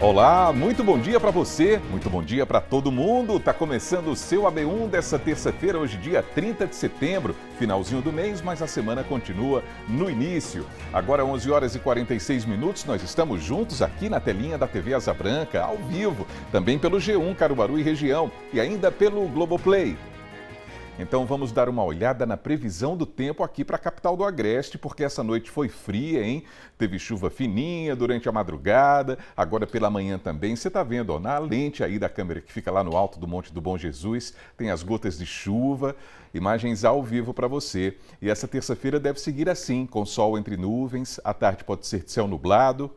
Olá, muito bom dia para você, muito bom dia para todo mundo. Tá começando o seu AB1 dessa terça-feira, hoje dia 30 de setembro, finalzinho do mês, mas a semana continua no início. Agora 11 horas e 46 minutos, nós estamos juntos aqui na telinha da TV Asa Branca, ao vivo, também pelo G1 Caruaru e região e ainda pelo Globoplay. Então vamos dar uma olhada na previsão do tempo aqui para a capital do Agreste, porque essa noite foi fria, hein? Teve chuva fininha durante a madrugada, agora pela manhã também. Você está vendo, ó, na lente aí da câmera que fica lá no alto do Monte do Bom Jesus, tem as gotas de chuva, imagens ao vivo para você. E essa terça-feira deve seguir assim, com sol entre nuvens, à tarde pode ser de céu nublado.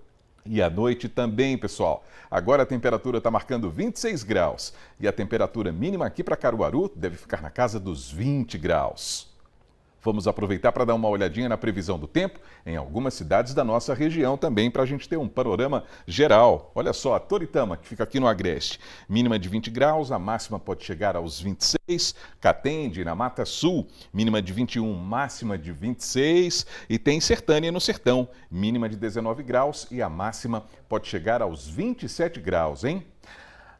E à noite também, pessoal. Agora a temperatura está marcando 26 graus e a temperatura mínima aqui para Caruaru deve ficar na casa dos 20 graus. Vamos aproveitar para dar uma olhadinha na previsão do tempo em algumas cidades da nossa região também, para a gente ter um panorama geral. Olha só, a Toritama, que fica aqui no Agreste, mínima de 20 graus, a máxima pode chegar aos 26. Catende, na Mata Sul, mínima de 21, máxima de 26. E tem Sertânia no Sertão, mínima de 19 graus e a máxima pode chegar aos 27 graus, hein?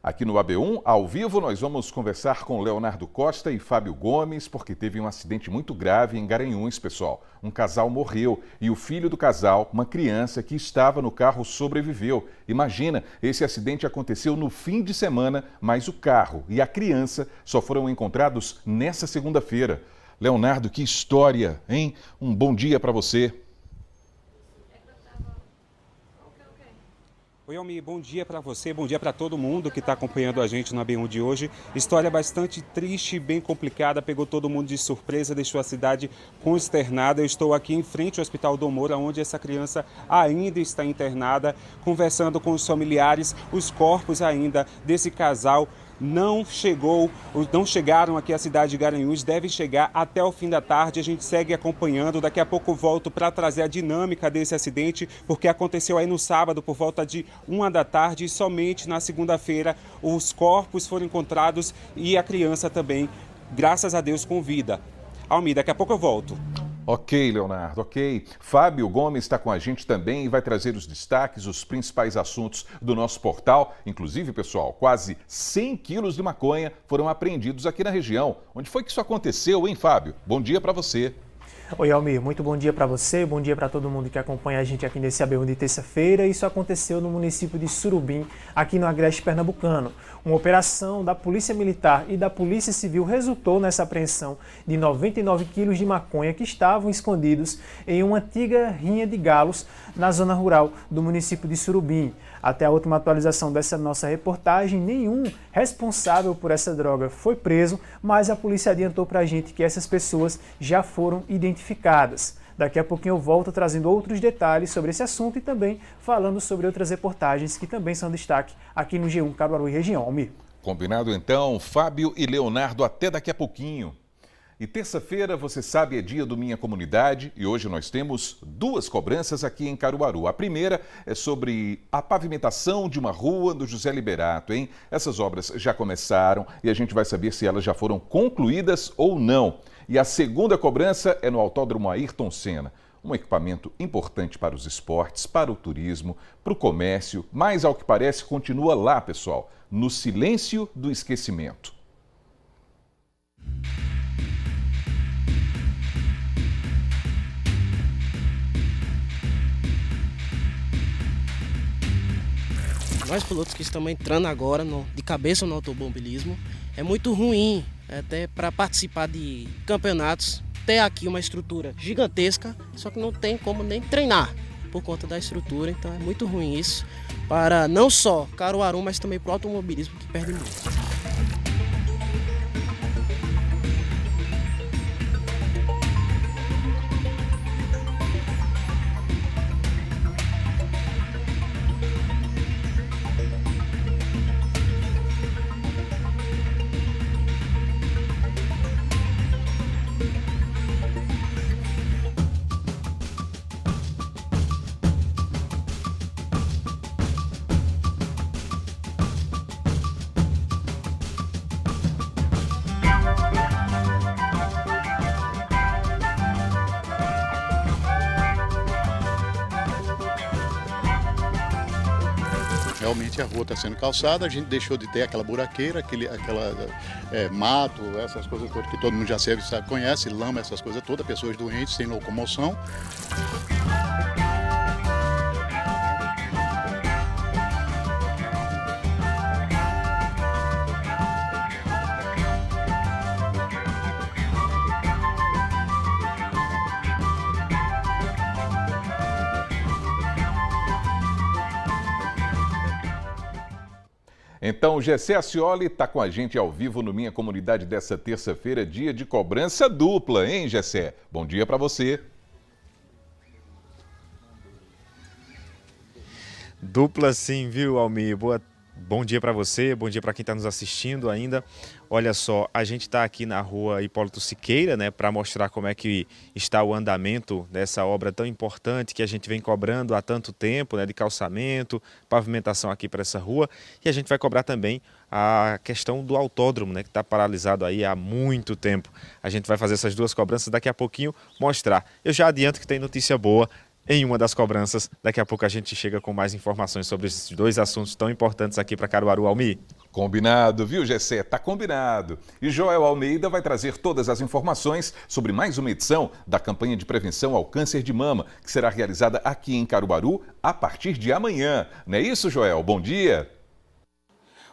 Aqui no AB1, ao vivo, nós vamos conversar com Leonardo Costa e Fábio Gomes, porque teve um acidente muito grave em Garanhuns, pessoal. Um casal morreu e o filho do casal, uma criança que estava no carro, sobreviveu. Imagina, esse acidente aconteceu no fim de semana, mas o carro e a criança só foram encontrados nessa segunda-feira. Leonardo, que história, hein? Um bom dia para você. Oi, Almir, bom dia para você, bom dia para todo mundo que está acompanhando a gente no AB1 de hoje. História bastante triste, bem complicada, pegou todo mundo de surpresa, deixou a cidade consternada. Eu estou aqui em frente ao Hospital Dom Moura, onde essa criança ainda está internada, conversando com os familiares. Os corpos ainda desse casal não chegaram aqui à cidade de Garanhuns, devem chegar até o fim da tarde. A gente segue acompanhando, daqui a pouco volto para trazer a dinâmica desse acidente, porque aconteceu aí no sábado por volta de 1 da tarde e somente na segunda-feira os corpos foram encontrados e a criança também, graças a Deus, com vida. Almir, daqui a pouco eu volto. Ok, Leonardo, ok. Fábio Gomes está com a gente também e vai trazer os destaques, os principais assuntos do nosso portal. Inclusive, pessoal, quase 100 quilos de maconha foram apreendidos aqui na região. Onde foi que isso aconteceu, hein, Fábio? Bom dia para você. Oi, Almir, muito bom dia para você, bom dia para todo mundo que acompanha a gente aqui nesse AB1 de terça-feira. Isso aconteceu no município de Surubim, aqui no Agreste Pernambucano. Uma operação da Polícia Militar e da Polícia Civil resultou nessa apreensão de 99 quilos de maconha que estavam escondidos em uma antiga rinha de galos na zona rural do município de Surubim. Até a última atualização dessa nossa reportagem, nenhum responsável por essa droga foi preso, mas a polícia adiantou para a gente que essas pessoas já foram identificadas. Daqui a pouquinho eu volto trazendo outros detalhes sobre esse assunto e também falando sobre outras reportagens que também são destaque aqui no G1 Caruaru e região. Almir. Combinado então, Fábio e Leonardo, até daqui a pouquinho. E terça-feira, você sabe, é dia do Minha Comunidade e hoje nós temos duas cobranças aqui em Caruaru. A primeira é sobre a pavimentação de uma rua do José Liberato, hein? Essas obras já começaram e a gente vai saber se elas já foram concluídas ou não. E a segunda cobrança é no Autódromo Ayrton Senna. Um equipamento importante para os esportes, para o turismo, para o comércio, mas ao que parece continua lá, pessoal, no silêncio do esquecimento. Nós pilotos que estamos entrando agora de cabeça no automobilismo, é muito ruim até para participar de campeonatos, ter aqui uma estrutura gigantesca, só que não tem como nem treinar por conta da estrutura, então é muito ruim isso para não só Caruaru, mas também para o automobilismo que perde muito. Realmente a rua está sendo calçada, a gente deixou de ter aquela buraqueira, mato, essas coisas todas que todo mundo já sabe, conhece, lama, essas coisas todas, pessoas doentes, sem locomoção. Então, Gessé Ascioli está com a gente ao vivo no Minha Comunidade dessa terça-feira, dia de cobrança dupla, hein, Gessé? Bom dia para você. Dupla sim, viu, Almir? Bom dia para você, bom dia para quem está nos assistindo ainda. Olha só, a gente está aqui na rua Hipólito Siqueira, né, para mostrar como é que está o andamento dessa obra tão importante que a gente vem cobrando há tanto tempo, né, de calçamento, pavimentação aqui para essa rua. E a gente vai cobrar também a questão do autódromo, né, que está paralisado aí há muito tempo. A gente vai fazer essas duas cobranças daqui a pouquinho, mostrar. Eu já adianto que tem notícia boa em uma das cobranças. Daqui a pouco a gente chega com mais informações sobre esses dois assuntos tão importantes aqui para Caruaru, Almir. Combinado, viu, Gessé? Tá combinado. E Joel Almeida vai trazer todas as informações sobre mais uma edição da campanha de prevenção ao câncer de mama, que será realizada aqui em Caruaru a partir de amanhã. Não é isso, Joel? Bom dia.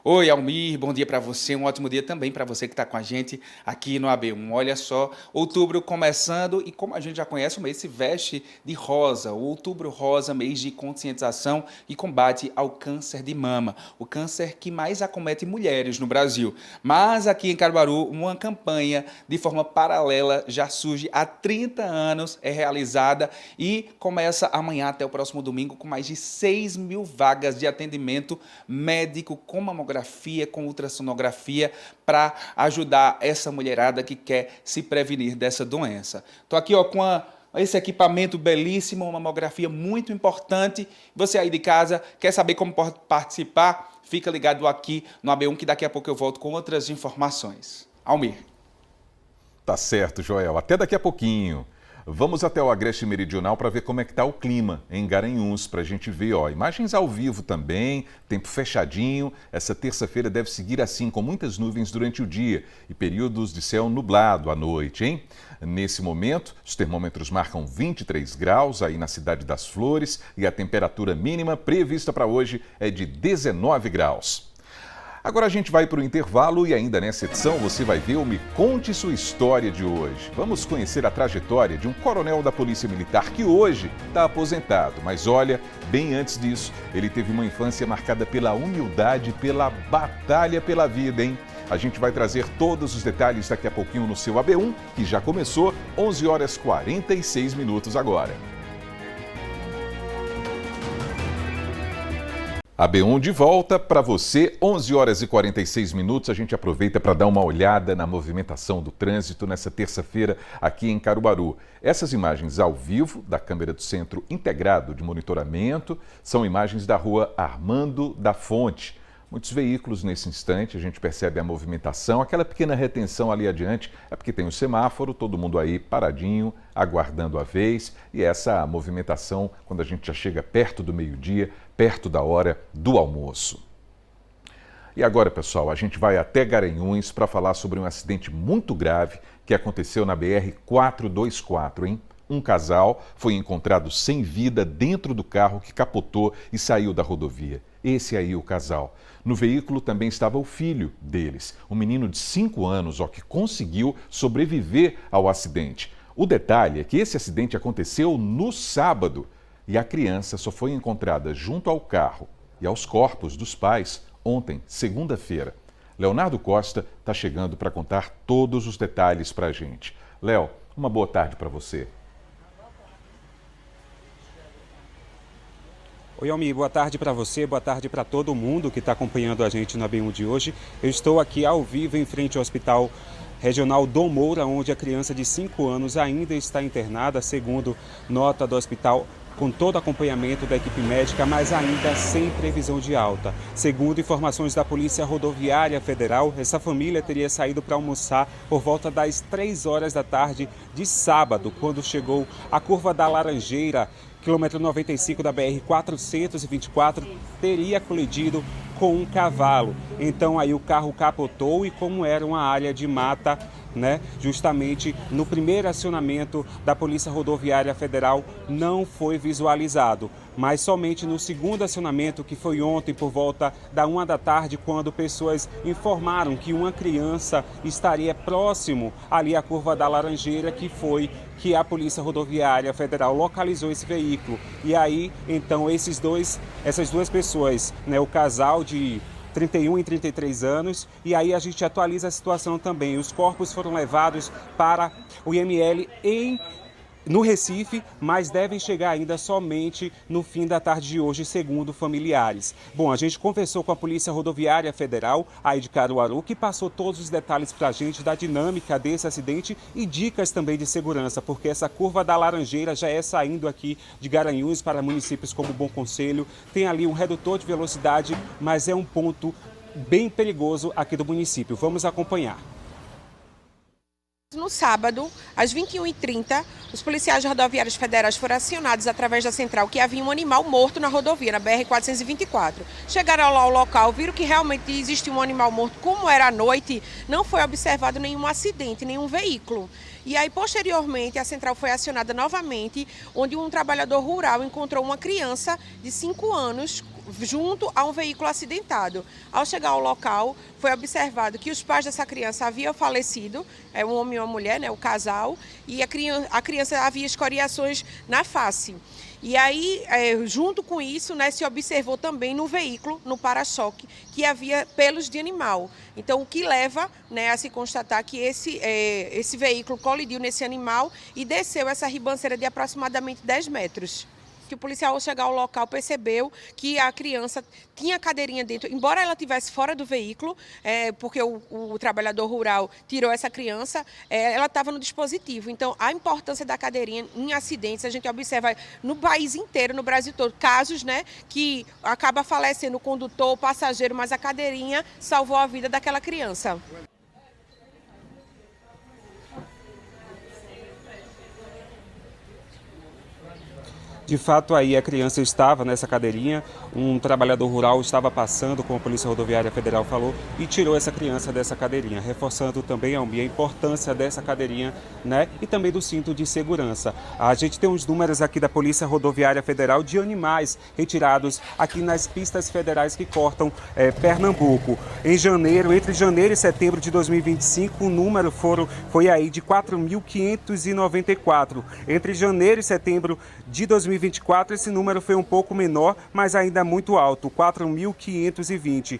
Oi, Almir, bom dia para você, um ótimo dia também para você que está com a gente aqui no AB1. Olha só, outubro começando e como a gente já conhece, o mês se veste de rosa. O outubro rosa, mês de conscientização e combate ao câncer de mama, o câncer que mais acomete mulheres no Brasil. Mas aqui em Caruaru, uma campanha de forma paralela já surge há 30 anos, é realizada e começa amanhã até o próximo domingo com mais de 6 mil vagas de atendimento médico com mamografia, com ultrassonografia, para ajudar essa mulherada que quer se prevenir dessa doença. Estou aqui com esse equipamento belíssimo, uma mamografia muito importante. Você aí de casa quer saber como pode participar? Fica ligado aqui no AB1 que daqui a pouco eu volto com outras informações. Almir. Tá certo, Joel. Até daqui a pouquinho. Vamos até o Agreste Meridional para ver como é que está o clima em Garanhuns, para a gente ver, imagens ao vivo também, tempo fechadinho. Essa terça-feira deve seguir assim, com muitas nuvens durante o dia e períodos de céu nublado à noite, hein? Nesse momento, os termômetros marcam 23 graus aí na Cidade das Flores e a temperatura mínima prevista para hoje é de 19 graus. Agora a gente vai para o intervalo e ainda nessa edição você vai ver o Me Conte Sua História de hoje. Vamos conhecer a trajetória de um coronel da Polícia Militar que hoje está aposentado. Mas olha, bem antes disso, ele teve uma infância marcada pela humildade e pela batalha pela vida, hein? A gente vai trazer todos os detalhes daqui a pouquinho no seu AB1, que já começou, 11 horas 46 minutos agora. AB1 de volta para você, 11 horas e 46 minutos. A gente aproveita para dar uma olhada na movimentação do trânsito nessa terça-feira aqui em Caruaru. Essas imagens ao vivo da câmera do Centro Integrado de Monitoramento são imagens da rua Armando da Fonte. Muitos veículos nesse instante, a gente percebe a movimentação, aquela pequena retenção ali adiante, é porque tem o semáforo, todo mundo aí paradinho, aguardando a vez, e essa movimentação quando a gente já chega perto do meio-dia, perto da hora do almoço. E agora, pessoal, a gente vai até Garanhuns para falar sobre um acidente muito grave que aconteceu na BR-424, hein? Um casal foi encontrado sem vida dentro do carro que capotou e saiu da rodovia. Esse aí, o casal. No veículo também estava o filho deles, um menino de 5 anos, que conseguiu sobreviver ao acidente. O detalhe é que esse acidente aconteceu no sábado e a criança só foi encontrada junto ao carro e aos corpos dos pais ontem, segunda-feira. Leonardo Costa está chegando para contar todos os detalhes para a gente. Léo, uma boa tarde para você. Oi, Almir, boa tarde para você, boa tarde para todo mundo que está acompanhando a gente na AB1 de hoje. Eu estou aqui ao vivo em frente ao Hospital Regional Dom Moura, onde a criança de 5 anos ainda está internada, segundo nota do hospital, com todo acompanhamento da equipe médica, mas ainda sem previsão de alta. Segundo informações da Polícia Rodoviária Federal, essa família teria saído para almoçar por volta das 3 horas da tarde de sábado, quando chegou à curva da Laranjeira, quilômetro 95 da BR-424, teria colidido com um cavalo. Então aí o carro capotou e como era uma área de mata, né, justamente no primeiro acionamento da Polícia Rodoviária Federal não foi visualizado, mas somente no segundo acionamento, que foi ontem por volta da 1 da tarde, quando pessoas informaram que uma criança estaria próximo ali à curva da Laranjeira, que a Polícia Rodoviária Federal localizou esse veículo. E aí, então, essas duas pessoas, né, o casal de 31 e 33 anos, e aí a gente atualiza a situação também. Os corpos foram levados para o IML no Recife, mas devem chegar ainda somente no fim da tarde de hoje, segundo familiares. Bom, a gente conversou com a Polícia Rodoviária Federal, aí de Caruaru, que passou todos os detalhes para a gente da dinâmica desse acidente e dicas também de segurança, porque essa curva da Laranjeira já é saindo aqui de Garanhuns para municípios como Bom Conselho. Tem ali um redutor de velocidade, mas é um ponto bem perigoso aqui do município. Vamos acompanhar. No sábado, às 21h30, os policiais rodoviários federais foram acionados através da central que havia um animal morto na rodovia, na BR-424. Chegaram lá ao local, viram que realmente existia um animal morto. Como era à noite, não foi observado nenhum acidente, nenhum veículo. E aí, posteriormente, a central foi acionada novamente, onde um trabalhador rural encontrou uma criança de 5 anos junto a um veículo acidentado. Ao chegar ao local, foi observado que os pais dessa criança haviam falecido, um homem e uma mulher, né, o casal, e a criança havia escoriações na face. E aí, junto com isso, né, se observou também no veículo, no para-choque, que havia pelos de animal. Então, o que leva, né, a se constatar que esse veículo colidiu nesse animal e desceu essa ribanceira de aproximadamente 10 metros. Que o policial, ao chegar ao local, percebeu que a criança tinha cadeirinha dentro, embora ela estivesse fora do veículo, porque o trabalhador rural tirou essa criança, ela estava no dispositivo. Então, a importância da cadeirinha em acidentes, a gente observa no país inteiro, no Brasil todo, casos, né, que acaba falecendo o condutor, o passageiro, mas a cadeirinha salvou a vida daquela criança. De fato, aí a criança estava nessa cadeirinha, um trabalhador rural estava passando, como a Polícia Rodoviária Federal falou, e tirou essa criança dessa cadeirinha, reforçando também, Almi, a importância dessa cadeirinha, né, e também do cinto de segurança. A gente tem uns números aqui da Polícia Rodoviária Federal de animais retirados aqui nas pistas federais que cortam Pernambuco. Em janeiro, entre janeiro e setembro de 2025, o número foi aí de 4.594. Entre janeiro e setembro de 2024, esse número foi um pouco menor, mas ainda muito alto, 4.520.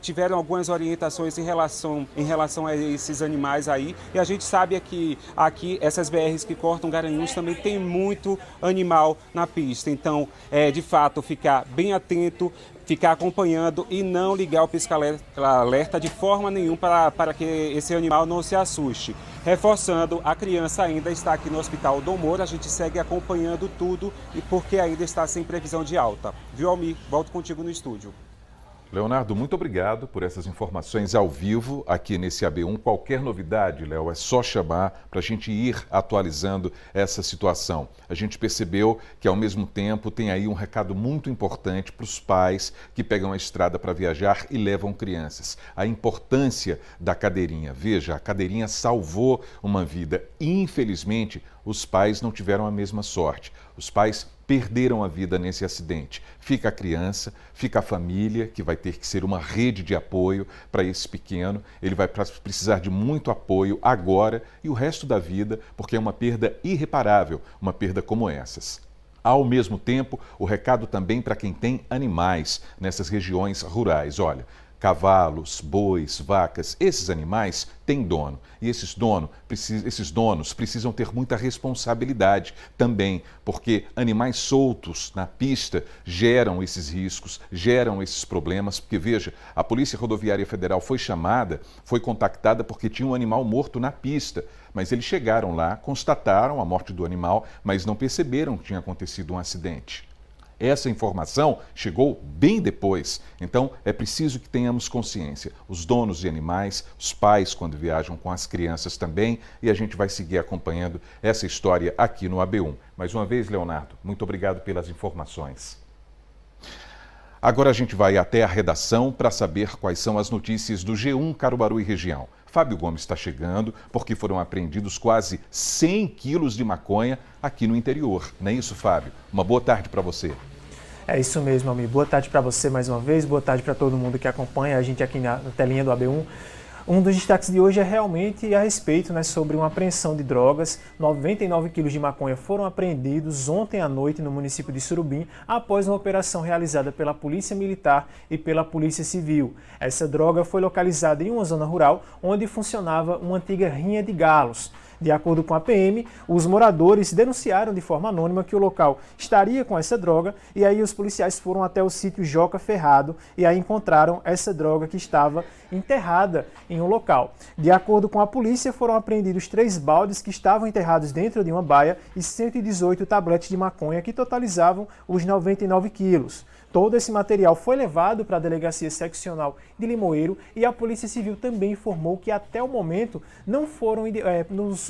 Tiveram algumas orientações em relação a esses animais aí, e a gente sabe que aqui essas BRs que cortam Garanhuns também tem muito animal na pista. Então, de fato, ficar bem atento, ficar acompanhando e não ligar o pisca-alerta de forma nenhuma para que esse animal não se assuste. Reforçando, a criança ainda está aqui no Hospital Dom Moura, a gente segue acompanhando tudo e porque ainda está sem previsão de alta. Viu, Almi? Volto contigo no estúdio. Leonardo, muito obrigado por essas informações ao vivo aqui nesse AB1. Qualquer novidade, Léo, é só chamar para a gente ir atualizando essa situação. A gente percebeu que, ao mesmo tempo, tem aí um recado muito importante para os pais que pegam a estrada para viajar e levam crianças. A importância da cadeirinha. Veja, a cadeirinha salvou uma vida. Infelizmente, os pais não tiveram a mesma sorte. Os pais perderam a vida nesse acidente. Fica a criança, fica a família, que vai ter que ser uma rede de apoio para esse pequeno. Ele vai precisar de muito apoio agora e o resto da vida, porque é uma perda irreparável, uma perda como essas. Ao mesmo tempo, o recado também para quem tem animais nessas regiões rurais. Olha, cavalos, bois, vacas, esses animais têm dono. E esses donos precisam ter muita responsabilidade também, porque animais soltos na pista geram esses riscos, geram esses problemas. Porque, veja, a Polícia Rodoviária Federal foi contactada porque tinha um animal morto na pista. Mas eles chegaram lá, constataram a morte do animal, mas não perceberam que tinha acontecido um acidente. Essa informação chegou bem depois, então é preciso que tenhamos consciência. Os donos de animais, os pais quando viajam com as crianças também, e a gente vai seguir acompanhando essa história aqui no AB1. Mais uma vez, Leonardo, muito obrigado pelas informações. Agora a gente vai até a redação para saber quais são as notícias do G1 Caruaru e região. Fábio Gomes está chegando porque foram apreendidos quase 100 quilos de maconha aqui no interior. Não é isso, Fábio? Uma boa tarde para você. É isso mesmo, amigo. Boa tarde para você mais uma vez, boa tarde para todo mundo que acompanha a gente aqui na telinha do AB1. Um dos destaques de hoje é realmente a respeito, sobre uma apreensão de drogas. 99 quilos de maconha foram apreendidos ontem à noite no município de Surubim, após uma operação realizada pela Polícia Militar e pela Polícia Civil. Essa droga foi localizada em uma zona rural, onde funcionava uma antiga rinha de galos. De acordo com a PM, os moradores denunciaram de forma anônima que o local estaria com essa droga, e aí os policiais foram até o sítio Joca Ferrado e aí encontraram essa droga que estava enterrada em um local. De acordo com a polícia, foram apreendidos 3 baldes que estavam enterrados dentro de uma baia e 118 tabletes de maconha que totalizavam os 99 quilos. Todo esse material foi levado para a Delegacia Seccional de Limoeiro e a Polícia Civil também informou que até o momento não foram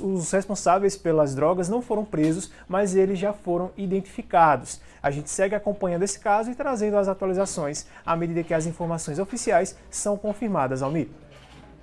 os responsáveis pelas drogas não foram presos, mas eles já foram identificados. A gente segue acompanhando esse caso e trazendo as atualizações à medida que as informações oficiais são confirmadas, Almir.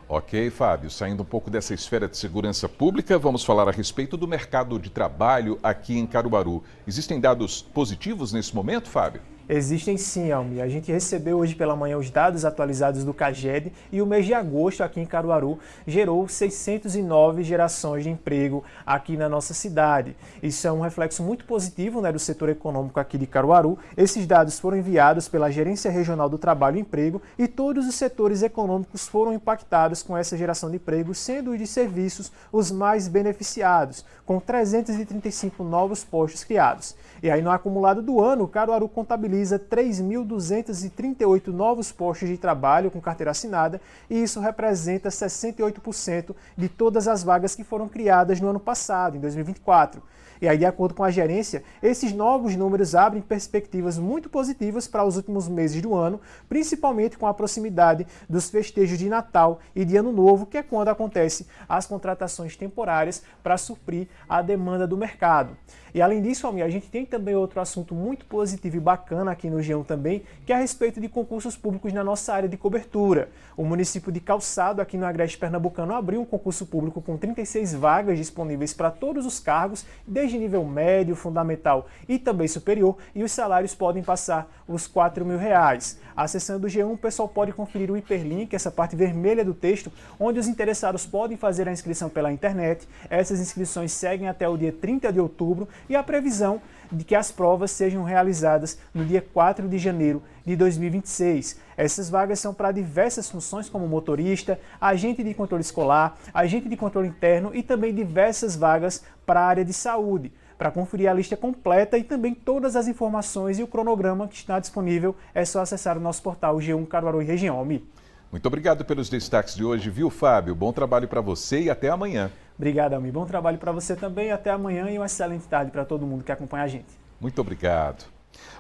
Ok, Fábio. Saindo um pouco dessa esfera de segurança pública, vamos falar a respeito do mercado de trabalho aqui em Caruaru. Existem dados positivos nesse momento, Fábio? Existem sim, Almi. A gente recebeu hoje pela manhã os dados atualizados do CAGED e o mês de agosto aqui em Caruaru gerou 609 gerações de emprego aqui na nossa cidade. Isso é um reflexo muito positivo, do setor econômico aqui de Caruaru. Esses dados foram enviados pela Gerência Regional do Trabalho e Emprego e todos os setores econômicos foram impactados com essa geração de emprego, sendo os de serviços os mais beneficiados, com 335 novos postos criados. E aí no acumulado do ano, Caruaru contabiliza 3.238 novos postos de trabalho com carteira assinada, e isso representa 68% de todas as vagas que foram criadas no ano passado, em 2024. E aí, de acordo com a gerência, esses novos números abrem perspectivas muito positivas para os últimos meses do ano, principalmente com a proximidade dos festejos de Natal e de Ano Novo, que é quando acontecem as contratações temporárias para suprir a demanda do mercado. E além disso, Almir, a gente tem também outro assunto muito positivo e bacana aqui no G1 também, que é a respeito de concursos públicos na nossa área de cobertura. O município de Calçado, aqui no Agreste Pernambucano, abriu um concurso público com 36 vagas disponíveis para todos os cargos, desde nível médio, fundamental e também superior, e os salários podem passar os R$4.000. Acessando o G1, o pessoal pode conferir o hiperlink, essa parte vermelha do texto, onde os interessados podem fazer a inscrição pela internet. Essas inscrições seguem até o dia 30 de outubro e a previsão de que as provas sejam realizadas no dia 4 de janeiro de 2026. Essas vagas são para diversas funções como motorista, agente de controle escolar, agente de controle interno e também diversas vagas para a área de saúde. Para conferir a lista completa e também todas as informações e o cronograma que está disponível, é só acessar o nosso portal G1 Caruaru e Região. Almi. Muito obrigado pelos destaques de hoje, viu, Fábio? Bom trabalho para você e até amanhã. Obrigado, Almi. Bom trabalho para você também. Até amanhã e uma excelente tarde para todo mundo que acompanha a gente. Muito obrigado.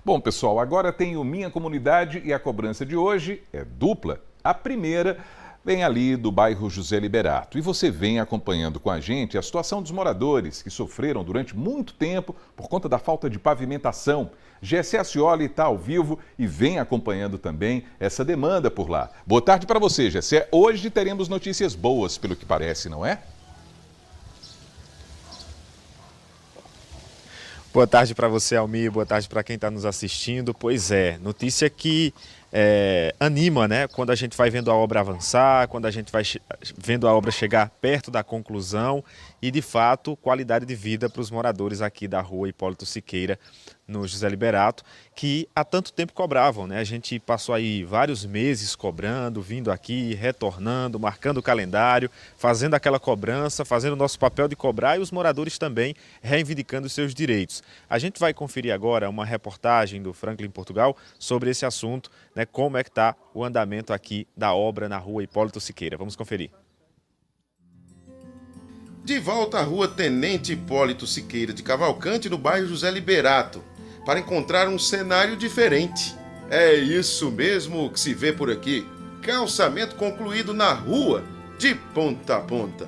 Bom, pessoal, agora tem o Minha Comunidade e a cobrança de hoje é dupla. A primeira vem ali do bairro José Liberato. E você vem acompanhando com a gente a situação dos moradores que sofreram durante muito tempo por conta da falta de pavimentação. Gessé Ascioli está ao vivo e vem acompanhando também essa demanda por lá. Boa tarde para você, Gessé. Hoje teremos notícias boas, pelo que parece, não é? Boa tarde para você, Almir. Boa tarde para quem está nos assistindo. Pois é, notícia que anima, né? Quando a gente vai vendo a obra avançar, quando a gente vai vendo a obra chegar perto da conclusão e, de fato, qualidade de vida para os moradores aqui da rua Hipólito Siqueira, no José Liberato, que há tanto tempo cobravam, né? A gente passou aí vários meses cobrando, vindo aqui, retornando, marcando o calendário, fazendo aquela cobrança, fazendo o nosso papel de cobrar e os moradores também reivindicando os seus direitos. A gente vai conferir agora uma reportagem do Franklin Portugal sobre esse assunto, né? Como é que está o andamento aqui da obra na rua Hipólito Siqueira. Vamos conferir. De volta à rua Tenente Hipólito Siqueira de Cavalcante, no bairro José Liberato. para encontrar um cenário diferente. É isso mesmo que se vê por aqui. Calçamento concluído na rua, de ponta a ponta.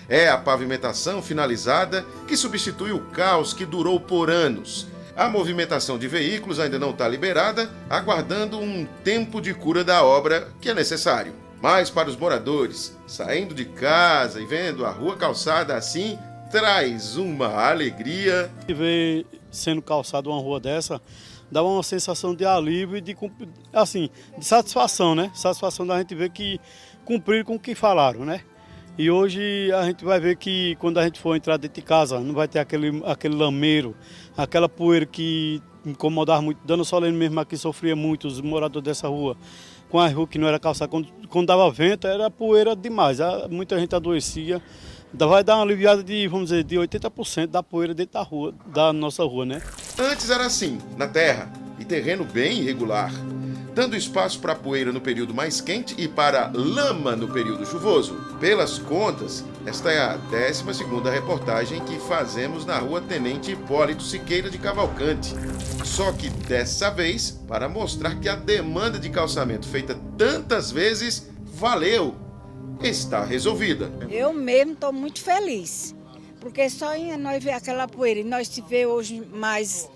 É a pavimentação finalizada que substitui o caos que durou por anos. A movimentação de veículos ainda não está liberada, aguardando um tempo de cura da obra que é necessário. Mas para os moradores, saindo de casa e vendo a rua calçada assim, traz uma alegria. Ver sendo calçada uma rua dessa, dá uma sensação de alívio e de satisfação, né? Satisfação da gente ver que cumpriram com o que falaram, né? E hoje a gente vai ver que quando a gente for entrar dentro de casa, não vai ter aquele lameiro, aquela poeira que incomodava muito. Dona Solene mesmo aqui sofria muito, os moradores dessa rua, com a rua que não era calçada. Quando dava vento, era poeira demais, muita gente adoecia. Vai dar uma aliviada de, vamos dizer, de 80% da poeira dentro da rua, da nossa rua, né? Antes era assim, na terra, e terreno bem irregular, dando espaço para poeira no período mais quente e para lama no período chuvoso. Pelas contas, esta é a 12ª reportagem que fazemos na rua Tenente Hipólito Siqueira de Cavalcante. Só que dessa vez, para mostrar que a demanda de calçamento feita tantas vezes valeu. Está resolvida. Eu mesmo estou muito feliz, porque só em nós ver aquela poeira e nós se vê hoje mais,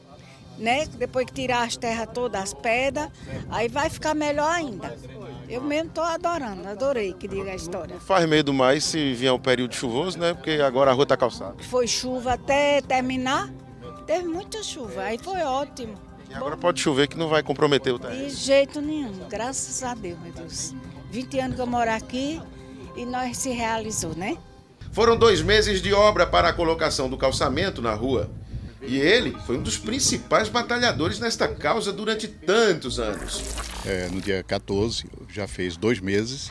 né? Depois que tirar as terras todas, as pedras, aí vai ficar melhor ainda. Eu mesmo estou adorando, adorei que diga a história. Faz medo mais se vier um período chuvoso, né? Porque agora a rua está calçada. Foi chuva até terminar, teve muita chuva, aí foi ótimo. E agora pode chover que não vai comprometer o terreno. De jeito nenhum, graças a Deus, meu Deus. 20 anos que eu moro aqui e nós se realizou, né? Foram 2 meses de obra para a colocação do calçamento na rua. E ele foi um dos principais batalhadores nesta causa durante tantos anos. No dia 14, já fez 2 meses,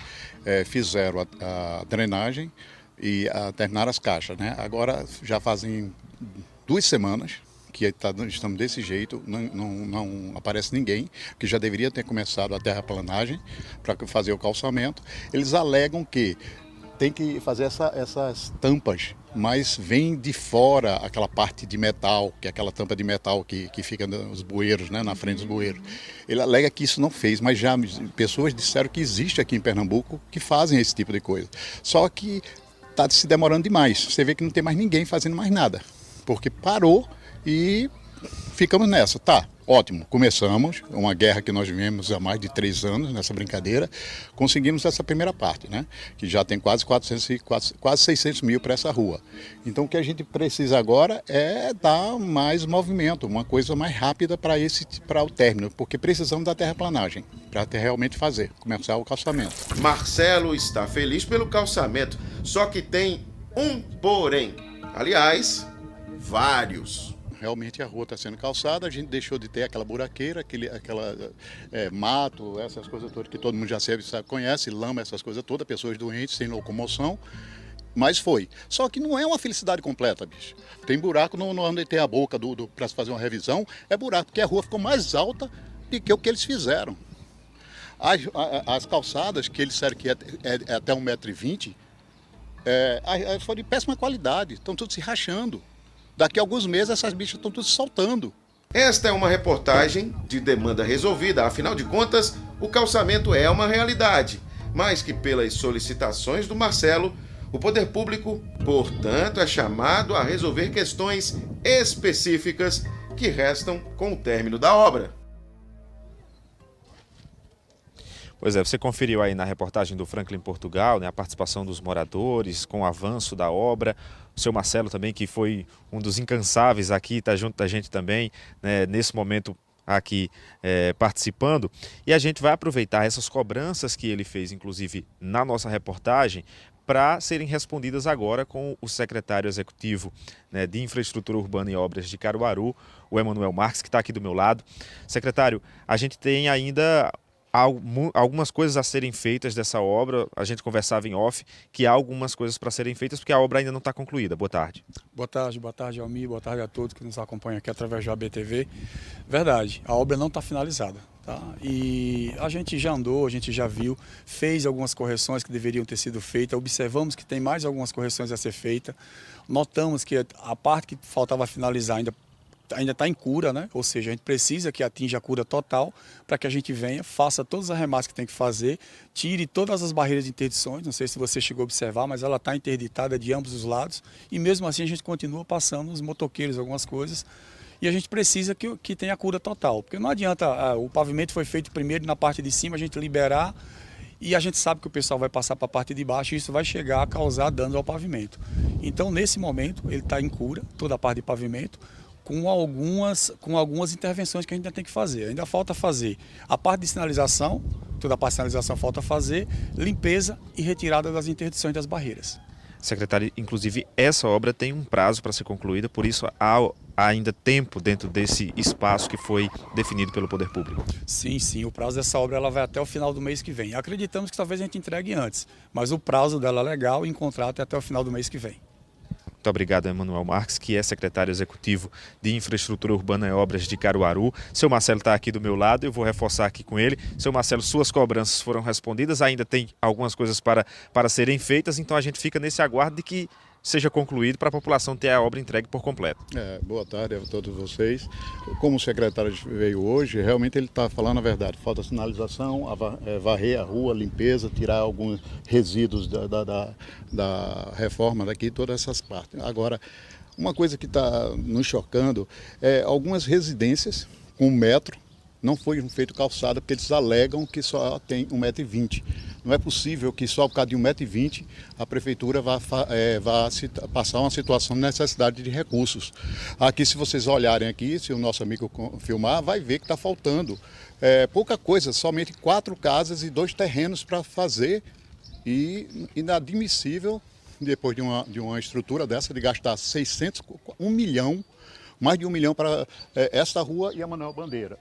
fizeram a drenagem e terminaram as caixas, né? Agora já fazem 2 semanas que estamos desse jeito, não aparece ninguém, que já deveria ter começado a terraplanagem para fazer o calçamento. Eles alegam que tem que fazer essas tampas, mas vem de fora aquela parte de metal, que é aquela tampa de metal que fica nos bueiros, né, na frente dos bueiros. Ele alega que isso não fez, mas já pessoas disseram que existe aqui em Pernambuco que fazem esse tipo de coisa. Só que está se demorando demais. Você vê que não tem mais ninguém fazendo mais nada, porque parou e ficamos nessa. Tá, ótimo, começamos uma guerra que nós vivemos há mais de 3 anos nessa brincadeira, conseguimos essa primeira parte, né? Que já tem quase 600 mil para essa rua. Então o que a gente precisa agora é dar mais movimento, uma coisa mais rápida para o término, porque precisamos da terraplanagem para realmente começar o calçamento. Marcelo está feliz pelo calçamento, só que tem um porém. Aliás, vários. Realmente a rua está sendo calçada, a gente deixou de ter aquela buraqueira, mato, essas coisas todas que todo mundo já conhece, lama, essas coisas todas, pessoas doentes, sem locomoção, mas foi. Só que não é uma felicidade completa, bicho. Tem buraco onde tem a boca para se fazer uma revisão, é buraco, porque a rua ficou mais alta do que o que eles fizeram. As calçadas, que eles disseram que é até 1,20 m, foram de péssima qualidade, estão tudo se rachando. Daqui a alguns meses essas bichas estão tudo soltando. Esta é uma reportagem de demanda resolvida. Afinal de contas, o calçamento é uma realidade. Mas que pelas solicitações do Marcelo, o poder público, portanto, é chamado a resolver questões específicas que restam com o término da obra. Pois é, você conferiu aí na reportagem do Franklin Portugal, né, a participação dos moradores com o avanço da obra. O seu Marcelo também, que foi um dos incansáveis aqui, está junto da gente também, né, nesse momento aqui participando. E a gente vai aproveitar essas cobranças que ele fez, inclusive na nossa reportagem, para serem respondidas agora com o secretário executivo, né, de Infraestrutura Urbana e Obras de Caruaru, o Emanuel Marques, que está aqui do meu lado. Secretário, a gente tem ainda algumas coisas a serem feitas dessa obra. A gente conversava em off que há algumas coisas para serem feitas porque a obra ainda não está concluída. Boa tarde. Boa tarde, Almir, boa tarde a todos que nos acompanham aqui através do ABTV. Verdade, a obra não está finalizada, tá? E a gente já andou, a gente já viu, fez algumas correções que deveriam ter sido feitas, observamos que tem mais algumas correções a ser feitas, notamos que a parte que faltava finalizar ainda ainda está em cura, né? Ou seja, a gente precisa que atinja a cura total para que a gente venha, faça todas as remessas que tem que fazer, tire todas as barreiras de interdições, não sei se você chegou a observar, mas ela está interditada de ambos os lados e mesmo assim a gente continua passando os motoqueiros, algumas coisas, e a gente precisa que tenha a cura total, porque não adianta, o pavimento foi feito primeiro na parte de cima, a gente liberar, e a gente sabe que o pessoal vai passar para a parte de baixo e isso vai chegar a causar danos ao pavimento. Então, nesse momento, ele está em cura, toda a parte de pavimento, com algumas intervenções que a gente ainda tem que fazer. Ainda falta fazer a parte de sinalização, toda a parte de sinalização falta fazer, limpeza e retirada das interdições das barreiras. Secretário, inclusive essa obra tem um prazo para ser concluída, por isso há ainda tempo dentro desse espaço que foi definido pelo Poder Público. Sim, o prazo dessa obra ela vai até o final do mês que vem. Acreditamos que talvez a gente entregue antes, mas o prazo dela legal em contrato é até o final do mês que vem. Muito obrigado, Emanuel Marques, que é secretário executivo de Infraestrutura Urbana e Obras de Caruaru. Seu Marcelo está aqui do meu lado, eu vou reforçar aqui com ele. Seu Marcelo, suas cobranças foram respondidas, ainda tem algumas coisas para serem feitas, então a gente fica nesse aguardo de que seja concluído para a população ter a obra entregue por completo. Boa tarde a todos vocês. Como o secretário veio hoje, realmente ele está falando a verdade. Falta sinalização, varrer a rua, limpeza, tirar alguns resíduos da reforma daqui, todas essas partes. Agora, uma coisa que está nos chocando é algumas residências com metro não foi feito calçada porque eles alegam que só tem 1,20 m. Não é possível que só por causa de 1,20 m a prefeitura vá passar uma situação de necessidade de recursos. Aqui, se vocês olharem aqui, se o nosso amigo filmar, vai ver que está faltando pouca coisa, somente 4 casas e 2 terrenos para fazer, e inadmissível, depois de uma estrutura dessa, de gastar 1 milhão, mais de 1 milhão para esta rua e a Manuel Bandeira.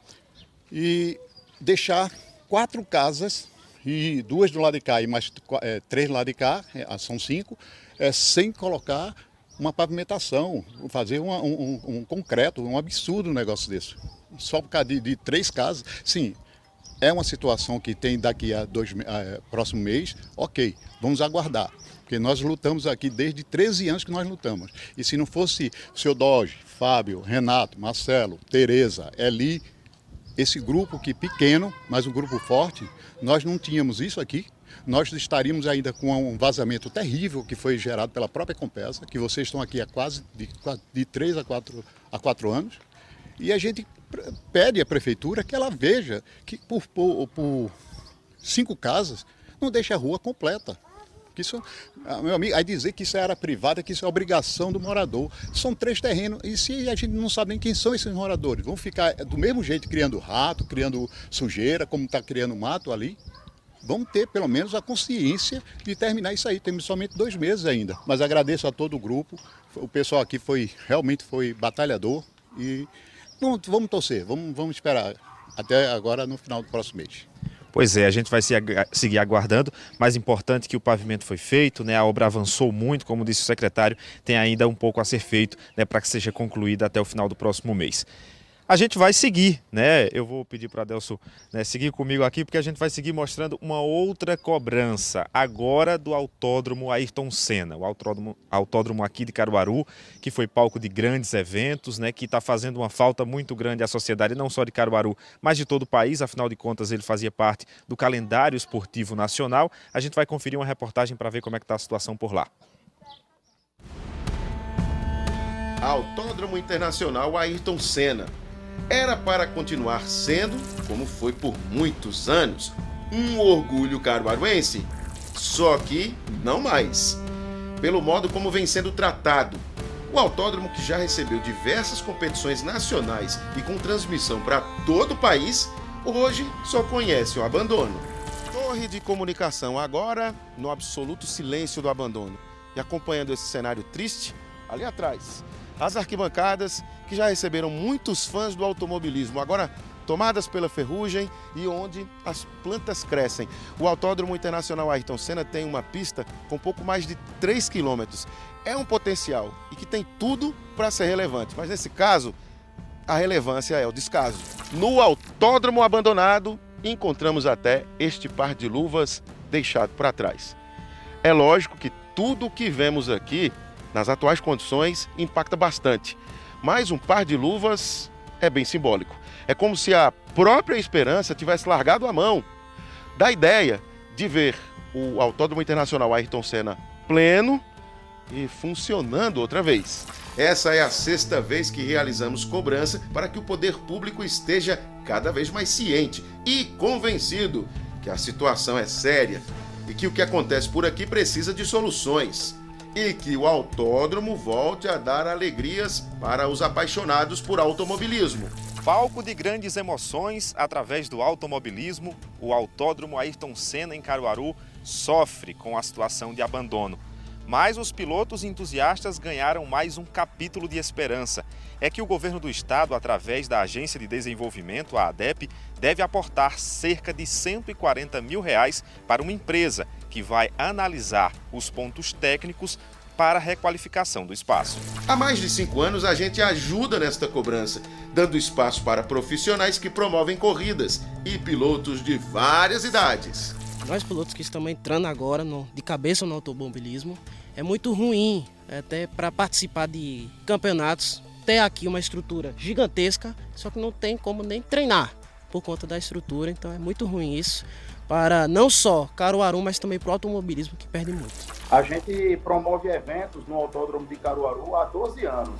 E deixar 4 casas, e 2 do lado de cá e mais 3 do lado de cá, são 5, sem colocar uma pavimentação, fazer um concreto, um absurdo um negócio desse. Só por causa de 3 casas, sim, é uma situação que tem daqui a próximo mês, ok, vamos aguardar. Porque nós lutamos aqui desde 13 anos que nós lutamos. E se não fosse o seu Doge, Fábio, Renato, Marcelo, Tereza, Eli, esse grupo que pequeno, mas um grupo forte, nós não tínhamos isso aqui. Nós estaríamos ainda com um vazamento terrível que foi gerado pela própria Compesa, que vocês estão aqui há quase de 3 a 4 anos. E a gente pede à prefeitura que ela veja que por 5 casas não deixa a rua completa. Isso, meu amigo, aí dizer que isso é área privada, que isso é obrigação do morador. São 3 terrenos, e se a gente não sabe nem quem são esses moradores, vão ficar do mesmo jeito criando rato, criando sujeira, como está criando mato ali. Vamos ter pelo menos a consciência de terminar isso aí. Temos somente 2 meses ainda. Mas agradeço a todo o grupo. O pessoal aqui realmente foi batalhador. E vamos torcer, vamos esperar até agora no final do próximo mês. Pois é, a gente vai seguir aguardando, mais importante que o pavimento foi feito, né? A obra avançou muito, como disse o secretário, tem ainda um pouco a ser feito, né, para que seja concluída até o final do próximo mês. A gente vai seguir, né? Eu vou pedir para Adelso, né, seguir comigo aqui, porque a gente vai seguir mostrando uma outra cobrança, agora do Autódromo Ayrton Senna, o autódromo aqui de Caruaru, que foi palco de grandes eventos, né, que está fazendo uma falta muito grande à sociedade, não só de Caruaru, mas de todo o país, afinal de contas ele fazia parte do calendário esportivo nacional. A gente vai conferir uma reportagem para ver como é que está a situação por lá. Autódromo Internacional Ayrton Senna. Era para continuar sendo, como foi por muitos anos, um orgulho caruaruense. Só que não mais. Pelo modo como vem sendo tratado. O autódromo, que já recebeu diversas competições nacionais e com transmissão para todo o país, hoje só conhece o abandono. Torre de comunicação agora no absoluto silêncio do abandono. E acompanhando esse cenário triste, ali atrás, as arquibancadas que já receberam muitos fãs do automobilismo, agora tomadas pela ferrugem e onde as plantas crescem. O Autódromo Internacional Ayrton Senna tem uma pista com pouco mais de 3 quilômetros. É um potencial e que tem tudo para ser relevante, mas nesse caso, a relevância é o descaso. No autódromo abandonado, encontramos até este par de luvas deixado para trás. É lógico que tudo o que vemos aqui, nas atuais condições, impacta bastante. mas um par de luvas é bem simbólico. É como se a própria esperança tivesse largado a mão da ideia de ver o Autódromo Internacional Ayrton Senna pleno e funcionando outra vez. Essa é a 6ª vez que realizamos cobrança para que o poder público esteja cada vez mais ciente e convencido que a situação é séria e que o que acontece por aqui precisa de soluções e que o autódromo volte a dar alegrias para os apaixonados por automobilismo. Palco de grandes emoções através do automobilismo, o Autódromo Ayrton Senna em Caruaru sofre com a situação de abandono. Mas os pilotos entusiastas ganharam mais um capítulo de esperança. É que o governo do estado, através da Agência de Desenvolvimento, a ADEP, deve aportar cerca de R$140 mil para uma empresa que vai analisar os pontos técnicos para a requalificação do espaço. Há mais de 5 anos a gente ajuda nesta cobrança, dando espaço para profissionais que promovem corridas e pilotos de várias idades. Nós pilotos que estamos entrando agora de cabeça no automobilismo, é muito ruim até para participar de campeonatos, ter aqui uma estrutura gigantesca, só que não tem como nem treinar por conta da estrutura, então é muito ruim isso, para não só Caruaru, mas também para o automobilismo, que perde muito. A gente promove eventos no Autódromo de Caruaru há 12 anos.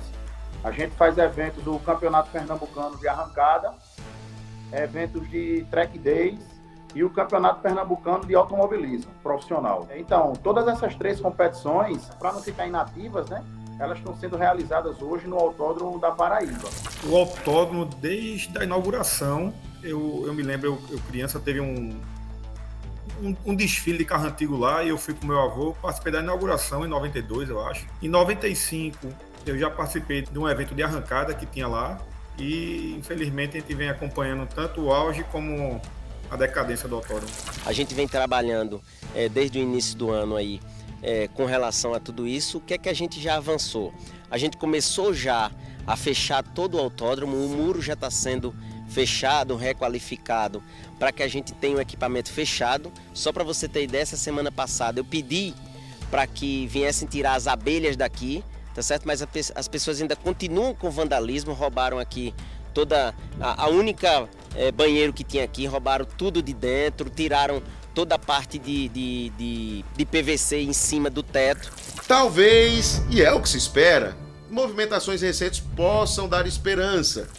A gente faz eventos do Campeonato Pernambucano de Arrancada, eventos de Track Days, e o Campeonato Pernambucano de Automobilismo Profissional. Então, todas essas 3 competições, para não ficar inativas, né, elas estão sendo realizadas hoje no Autódromo da Paraíba. O autódromo, desde a inauguração, eu me lembro, eu criança, teve um desfile de carro antigo lá e eu fui com meu avô, participei da inauguração em 92, eu acho. Em 95, eu já participei de um evento de arrancada que tinha lá e, infelizmente, a gente vem acompanhando tanto o auge como a decadência do autódromo. A gente vem trabalhando desde o início do ano aí com relação a tudo isso. O que é que a gente já avançou? A gente começou já a fechar todo o autódromo, o muro já está sendo fechado, requalificado, para que a gente tenha o equipamento fechado. Só para você ter ideia, essa semana passada eu pedi para que viessem tirar as abelhas daqui, tá certo? Mas as pessoas ainda continuam com vandalismo, roubaram aqui toda a única banheiro que tinha aqui, roubaram tudo de dentro, tiraram toda a parte de PVC em cima do teto. Talvez, e é o que se espera, movimentações recentes possam dar esperança.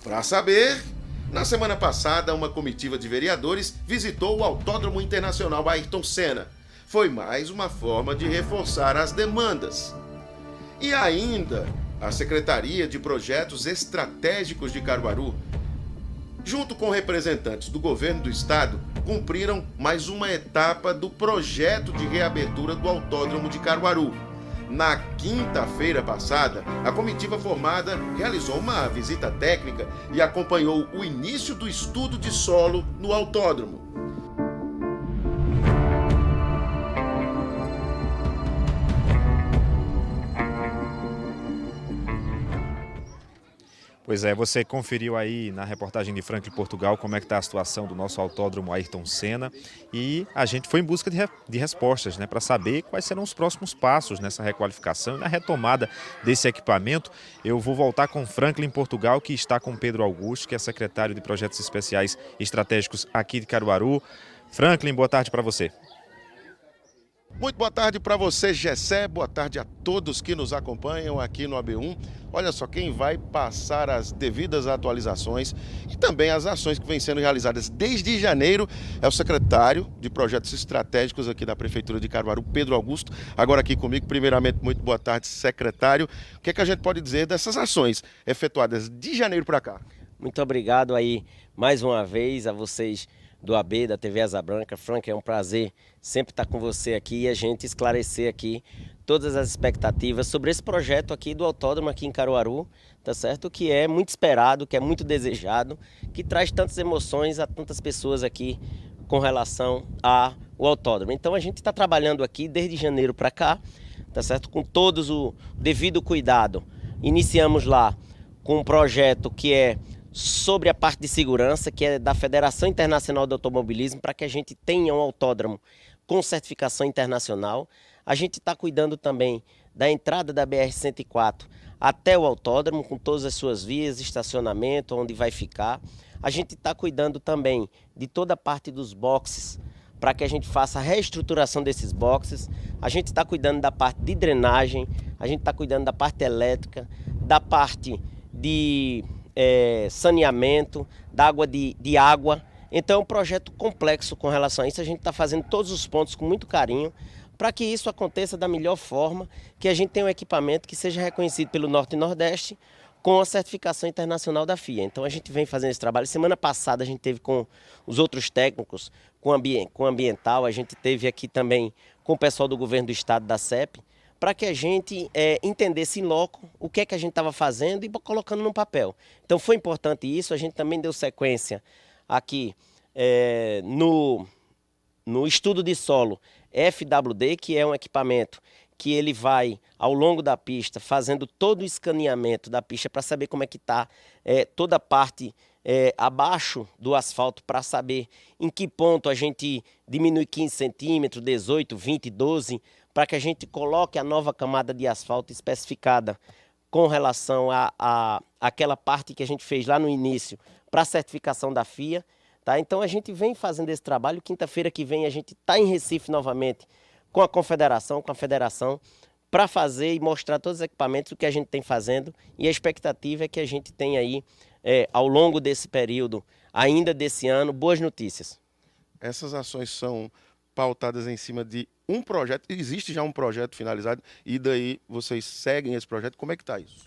Para saber, na semana passada uma comitiva de vereadores visitou o Autódromo Internacional Ayrton Senna. Foi mais uma forma de reforçar as demandas. E ainda, a Secretaria de Projetos Estratégicos de Caruaru, junto com representantes do governo do estado, cumpriram mais uma etapa do projeto de reabertura do Autódromo de Caruaru. Na quinta-feira passada, a comitiva formada realizou uma visita técnica e acompanhou o início do estudo de solo no autódromo. Pois é, você conferiu aí na reportagem de Franklin Portugal como é que está a situação do nosso autódromo Ayrton Senna e a gente foi em busca de respostas, né, para saber quais serão os próximos passos nessa requalificação e na retomada desse equipamento. Eu vou voltar com Franklin Portugal, que está com Pedro Augusto, que é secretário de Projetos Especiais Estratégicos aqui de Caruaru. Franklin, boa tarde para você. Muito boa tarde para você, Gessé. Boa tarde a todos que nos acompanham aqui no AB1. Olha só, quem vai passar as devidas atualizações e também as ações que vêm sendo realizadas desde janeiro é o secretário de Projetos Estratégicos aqui da Prefeitura de Caruaru, Pedro Augusto. Agora aqui comigo, primeiramente, muito boa tarde, secretário. O que é que a gente pode dizer dessas ações efetuadas de janeiro para cá? Muito obrigado aí mais uma vez a vocês do AB, da TV Asa Branca. Frank, é um prazer sempre estar com você aqui e a gente esclarecer aqui todas as expectativas sobre esse projeto aqui do autódromo aqui em Caruaru, tá certo? Que é muito esperado, que é muito desejado, que traz tantas emoções a tantas pessoas aqui com relação ao autódromo. Então a gente está trabalhando aqui desde janeiro para cá, tá certo? Com todos o devido cuidado. Iniciamos lá com um projeto que é sobre a parte de segurança, que é da Federação Internacional de Automobilismo, para que a gente tenha um autódromo com certificação internacional. A gente está cuidando também da entrada da BR-104 até o autódromo, com todas as suas vias, estacionamento, onde vai ficar. A gente está cuidando também de toda a parte dos boxes, para que a gente faça a reestruturação desses boxes. A gente está cuidando da parte de drenagem, a gente está cuidando da parte elétrica, da parte de saneamento, da água de água. Então é um projeto complexo com relação a isso. A gente está fazendo todos os pontos com muito carinho, para que isso aconteça da melhor forma, que a gente tenha um equipamento que seja reconhecido pelo Norte e Nordeste com a certificação internacional da FIA. Então a gente vem fazendo esse trabalho. Semana passada a gente teve com os outros técnicos, com ambiental, a gente teve aqui também com o pessoal do governo do estado da CEP, para que a gente entendesse em loco o que é que a gente estava fazendo e colocando no papel. Então foi importante isso. A gente também deu sequência aqui no estudo de solo FWD, que é um equipamento que ele vai ao longo da pista fazendo todo o escaneamento da pista para saber como é que está toda a parte abaixo do asfalto, para saber em que ponto a gente diminui 15 centímetros, 18, 20, 12, para que a gente coloque a nova camada de asfalto especificada com relação àquela parte que a gente fez lá no início para a certificação da FIA. Tá? Então a gente vem fazendo esse trabalho. Quinta-feira que vem a gente está em Recife novamente com a confederação, com a federação, para fazer e mostrar todos os equipamentos, o que a gente tem fazendo, e a expectativa é que a gente tenha aí, ao longo desse período, ainda desse ano, boas notícias. Essas ações são pautadas em cima de um projeto, existe já um projeto finalizado, e daí vocês seguem esse projeto, como é que está isso?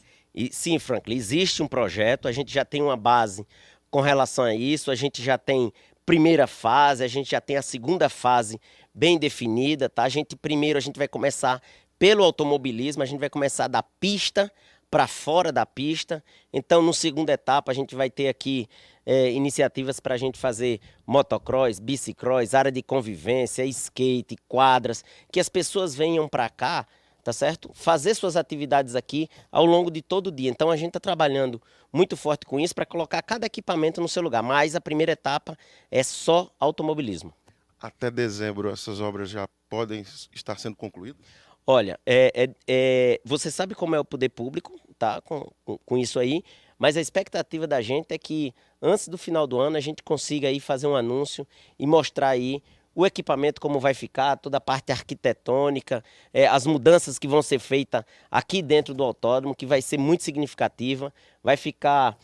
Sim, Franklin, existe um projeto, a gente já tem uma base com relação a isso, a gente já tem primeira fase, a gente já tem a segunda fase bem definida, tá? Primeiro a gente vai começar pelo automobilismo, a gente vai começar da pista para fora da pista. Então, no segunda etapa, a gente vai ter aqui iniciativas para a gente fazer motocross, bicicross, área de convivência, skate, quadras, que as pessoas venham para cá, tá certo? Fazer suas atividades aqui ao longo de todo o dia. Então a gente está trabalhando muito forte com isso para colocar cada equipamento no seu lugar. Mas a primeira etapa é só automobilismo. Até dezembro essas obras já podem estar sendo concluídas? Olha, você sabe como é o poder público, tá? Com isso aí, mas a expectativa da gente é que antes do final do ano a gente consiga aí fazer um anúncio e mostrar aí o equipamento como vai ficar, toda a parte arquitetônica, as mudanças que vão ser feitas aqui dentro do autódromo, que vai ser muito significativa, vai ficar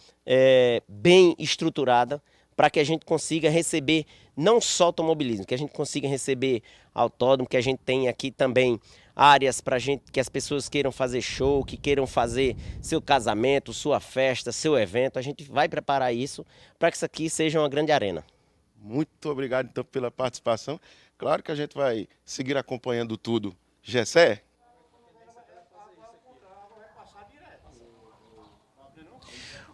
bem estruturada para que a gente consiga receber não só automobilismo, que a gente consiga receber autódromo, que a gente tem aqui também áreas para gente, que as pessoas queiram fazer show, que queiram fazer seu casamento, sua festa, seu evento. A gente vai preparar isso para que isso aqui seja uma grande arena. Muito obrigado, então, pela participação. Claro que a gente vai seguir acompanhando tudo. Gessé?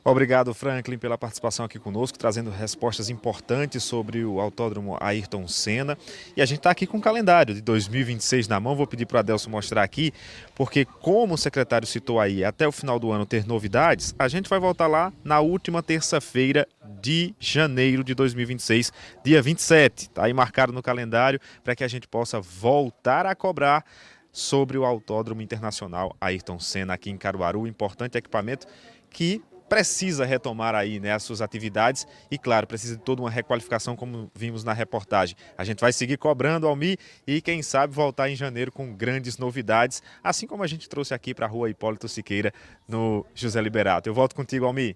Obrigado, Franklin, pela participação aqui conosco, trazendo respostas importantes sobre o Autódromo Ayrton Senna. E a gente está aqui com o calendário de 2026 na mão. Vou pedir para o Adelson mostrar aqui, porque como o secretário citou aí, até o final do ano ter novidades, a gente vai voltar lá na última terça-feira de janeiro de 2026, dia 27. Está aí marcado no calendário para que a gente possa voltar a cobrar sobre o Autódromo Internacional Ayrton Senna aqui em Caruaru. Importante equipamento que precisa retomar aí, né, as suas atividades e, claro, precisa de toda uma requalificação, como vimos na reportagem. A gente vai seguir cobrando, Almir, e quem sabe voltar em janeiro com grandes novidades, assim como a gente trouxe aqui para a Rua Hipólito Siqueira, no José Liberato. Eu volto contigo, Almir.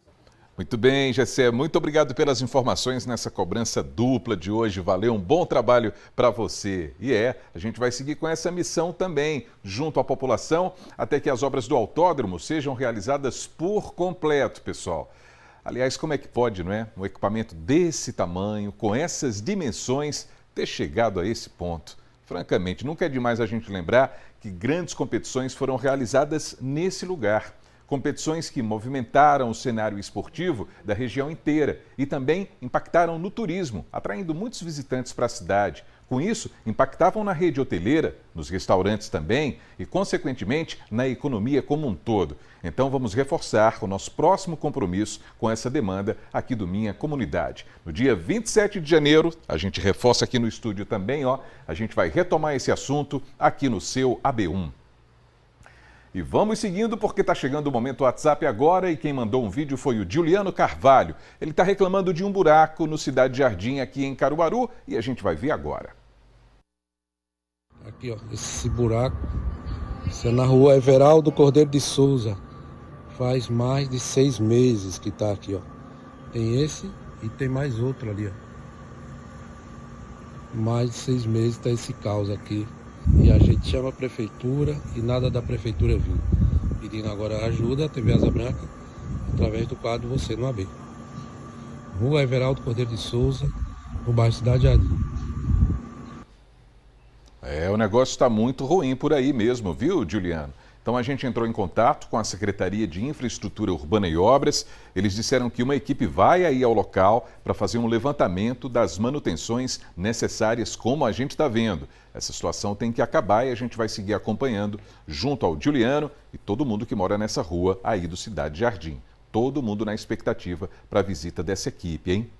Muito bem, Gessé, muito obrigado pelas informações nessa cobrança dupla de hoje. Valeu, um bom trabalho para você. E a gente vai seguir com essa missão também, junto à população, até que as obras do autódromo sejam realizadas por completo, pessoal. Aliás, como é que pode, não é? Um equipamento desse tamanho, com essas dimensões, ter chegado a esse ponto? Francamente, nunca é demais a gente lembrar que grandes competições foram realizadas nesse lugar. Competições que movimentaram o cenário esportivo da região inteira e também impactaram no turismo, atraindo muitos visitantes para a cidade. Com isso, impactavam na rede hoteleira, nos restaurantes também e, consequentemente, na economia como um todo. Então, vamos reforçar o nosso próximo compromisso com essa demanda aqui do Minha Comunidade. No dia 27 de janeiro, a gente reforça aqui no estúdio também, a gente vai retomar esse assunto aqui no seu AB1. E vamos seguindo porque está chegando o momento WhatsApp agora e quem mandou um vídeo foi o Juliano Carvalho. Ele está reclamando de um buraco no Cidade Jardim aqui em Caruaru e a gente vai ver agora. Aqui ó, esse buraco, isso é na rua Everaldo Cordeiro de Souza. Faz mais de 6 meses que está aqui ó. Tem esse e tem mais outro ali ó. Mais de 6 meses está esse caos aqui. E a gente chama a prefeitura e nada da prefeitura vir. Pedindo agora ajuda a TV Asa Branca através do quadro Você no AB. Rua Everaldo Cordeiro de Souza, no bairro Cidade Jardim. O negócio está muito ruim por aí mesmo, viu, Juliano? Então a gente entrou em contato com a Secretaria de Infraestrutura Urbana e Obras. Eles disseram que uma equipe vai aí ao local para fazer um levantamento das manutenções necessárias, como a gente está vendo. Essa situação tem que acabar e a gente vai seguir acompanhando junto ao Juliano e todo mundo que mora nessa rua aí do Cidade Jardim. Todo mundo na expectativa para a visita dessa equipe, hein?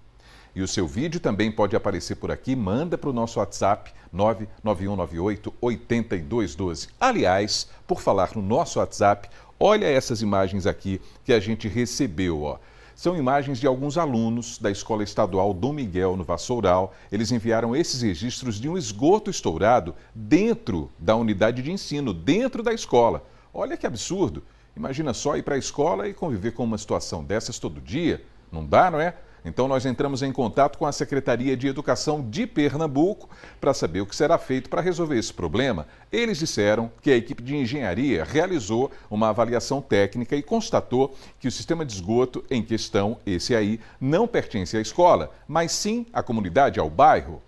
E o seu vídeo também pode aparecer por aqui, manda para o nosso WhatsApp 99198-8212. Aliás, por falar no nosso WhatsApp, olha essas imagens aqui que a gente recebeu, ó. São imagens de alguns alunos da Escola Estadual Dom Miguel, no Vassoural. Eles enviaram esses registros de um esgoto estourado dentro da unidade de ensino, dentro da escola. Olha que absurdo. Imagina só ir para a escola e conviver com uma situação dessas todo dia. Não dá, não é? Então nós entramos em contato com a Secretaria de Educação de Pernambuco para saber o que será feito para resolver esse problema. Eles disseram que a equipe de engenharia realizou uma avaliação técnica e constatou que o sistema de esgoto em questão, esse aí, não pertence à escola, mas sim à comunidade, ao bairro,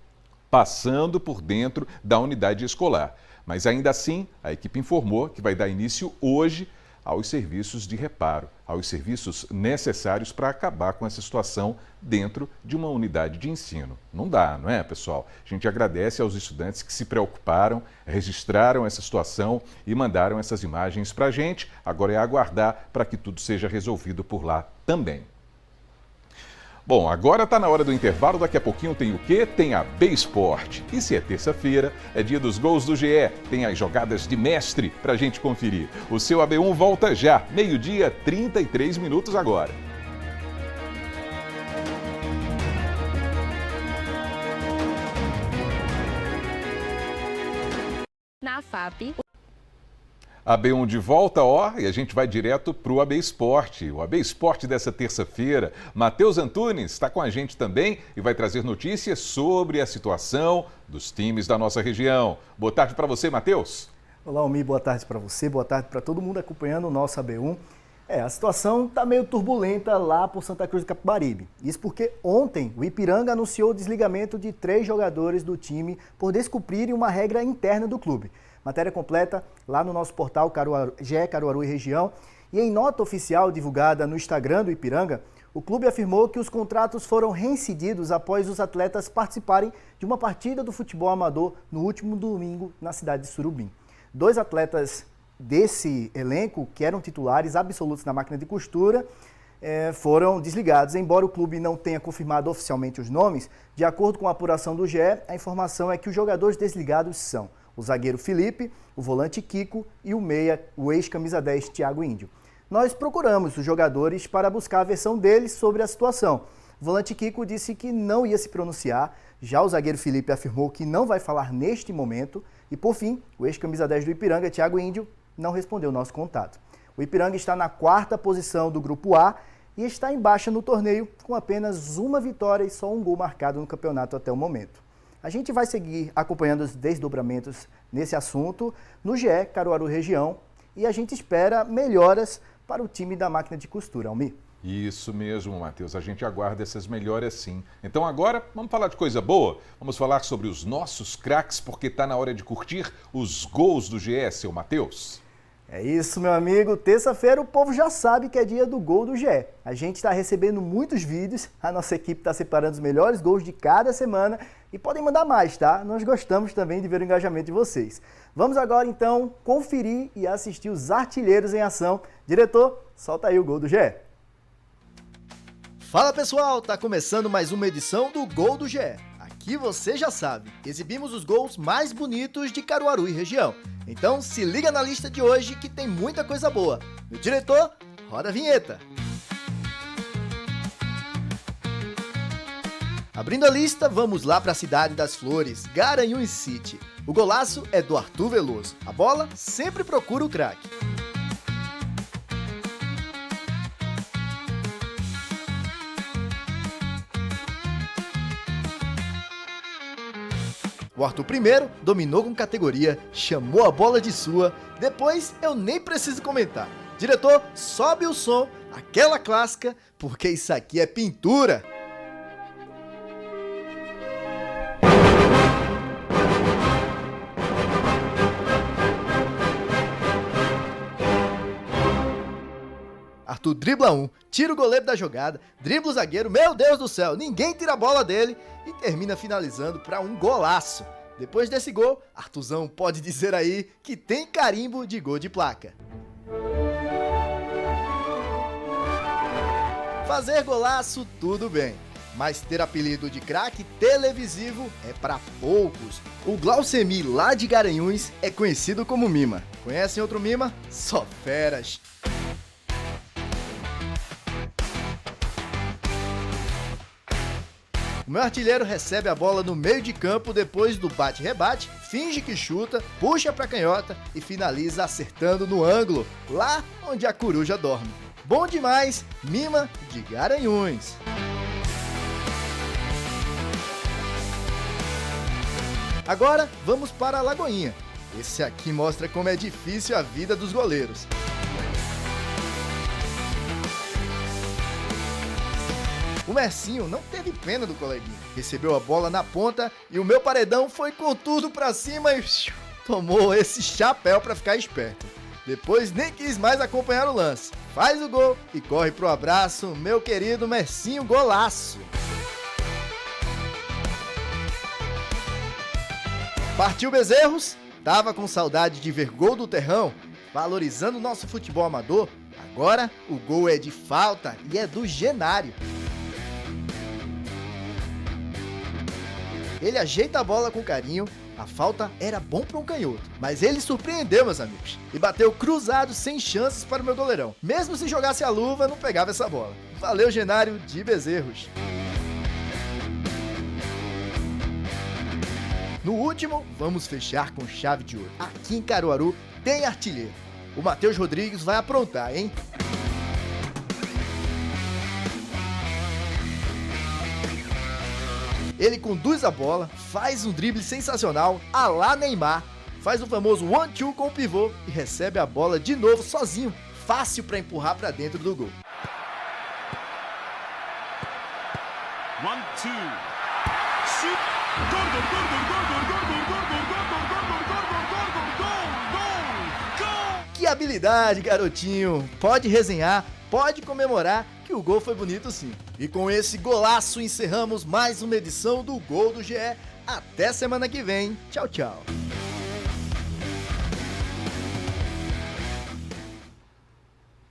passando por dentro da unidade escolar. Mas ainda assim, a equipe informou que vai dar início hoje aos serviços de reparo, aos serviços necessários para acabar com essa situação dentro de uma unidade de ensino. Não dá, não é, pessoal? A gente agradece aos estudantes que se preocuparam, registraram essa situação e mandaram essas imagens para a gente. Agora é aguardar para que tudo seja resolvido por lá também. Bom, agora está na hora do intervalo, daqui a pouquinho tem o quê? Tem a B-Sport. E se é terça-feira, é dia dos gols do GE, tem as jogadas de mestre para a gente conferir. O seu AB1 volta já, 12h33 agora. Na FAP. AB1 de volta, ó, e a gente vai direto para o AB Sport. O AB Sport dessa terça-feira. Matheus Antunes está com a gente também e vai trazer notícias sobre a situação dos times da nossa região. Boa tarde para você, Matheus. Olá, Almir, boa tarde para você, boa tarde para todo mundo acompanhando o nosso AB1. A situação está meio turbulenta lá por Santa Cruz do Capibaribe. Isso porque ontem o Ipiranga anunciou o desligamento de 3 jogadores do time por descumprirem uma regra interna do clube. Matéria completa lá no nosso portal GE Caruaru e Região. E em nota oficial divulgada no Instagram do Ipiranga, o clube afirmou que os contratos foram reincididos após os atletas participarem de uma partida do futebol amador no último domingo na cidade de Surubim. 2 atletas desse elenco, que eram titulares absolutos na máquina de costura, foram desligados. Embora o clube não tenha confirmado oficialmente os nomes, de acordo com a apuração do GE, a informação é que os jogadores desligados são o zagueiro Felipe, o volante Kiko e o meia, o ex-camisa 10, Thiago Índio. Nós procuramos os jogadores para buscar a versão deles sobre a situação. O volante Kiko disse que não ia se pronunciar, já o zagueiro Felipe afirmou que não vai falar neste momento e, por fim, o ex-camisa 10 do Ipiranga, Thiago Índio, não respondeu o nosso contato. O Ipiranga está na 4ª posição do Grupo A e está em baixa no torneio, com apenas uma vitória e só um gol marcado no campeonato até o momento. A gente vai seguir acompanhando os desdobramentos nesse assunto no GE Caruaru Região e a gente espera melhoras para o time da máquina de costura, Almir. Isso mesmo, Matheus. A gente aguarda essas melhoras sim. Então agora, vamos falar de coisa boa? Vamos falar sobre os nossos craques, porque está na hora de curtir os gols do GE, seu Matheus. É isso, meu amigo. Terça-feira o povo já sabe que é dia do gol do GE. A gente está recebendo muitos vídeos, a nossa equipe está separando os melhores gols de cada semana e podem mandar mais, tá? Nós gostamos também de ver o engajamento de vocês. Vamos agora, então, conferir e assistir os artilheiros em ação. Diretor, solta aí o gol do GE. Fala, pessoal! Tá começando mais uma edição do Gol do GE. Aqui você já sabe, exibimos os gols mais bonitos de Caruaru e região. Então se liga na lista de hoje que tem muita coisa boa. Meu diretor, roda a vinheta. Abrindo a lista, vamos lá para a cidade das flores, Garanhuns City. O golaço é do Arthur Veloso. A bola sempre procura o craque. O Arthur primeiro dominou com categoria, chamou a bola de sua, depois eu nem preciso comentar. Diretor, sobe o som, aquela clássica, porque isso aqui é pintura. Arthur dribla um, tira o goleiro da jogada, dribla o zagueiro, meu Deus do céu, ninguém tira a bola dele e termina finalizando para um golaço. Depois desse gol, Arthurzão pode dizer aí que tem carimbo de gol de placa. Fazer golaço, tudo bem, mas ter apelido de craque televisivo é para poucos. O Glaucemi lá de Garanhuns é conhecido como Mima. Conhecem outro Mima? Só feras. O meu artilheiro recebe a bola no meio de campo depois do bate-rebate, finge que chuta, puxa pra canhota e finaliza acertando no ângulo, lá onde a coruja dorme. Bom demais, Mima de Garanhuns. Agora vamos para a Lagoinha. Esse aqui mostra como é difícil a vida dos goleiros. O Mercinho não teve pena do coleguinha. Recebeu a bola na ponta e o meu paredão foi com tudo pra cima e tomou esse chapéu pra ficar esperto. Depois nem quis mais acompanhar o lance. Faz o gol e corre pro abraço, meu querido Mercinho Golaço. Partiu Bezerros? Tava com saudade de ver gol do Terrão? Valorizando o nosso futebol amador? Agora o gol é de falta e é do Genário. Ele ajeita a bola com carinho, a falta era bom para um canhoto, mas ele surpreendeu, meus amigos, e bateu cruzado sem chances para o meu goleirão. Mesmo se jogasse a luva, não pegava essa bola. Valeu, Genário de Bezerros. No último, vamos fechar com chave de ouro. Aqui em Caruaru tem artilheiro. O Matheus Rodrigues vai aprontar, hein? Ele conduz a bola, faz um drible sensacional, à la Neymar, faz o famoso 1-2 com o pivô e recebe a bola de novo sozinho, fácil para empurrar para dentro do gol. 1-2. Shoot. Gol. Que habilidade, garotinho! Pode resenhar, pode comemorar que o gol foi bonito sim. E com esse golaço encerramos mais uma edição do Gol do GE. Até semana que vem. Tchau, tchau.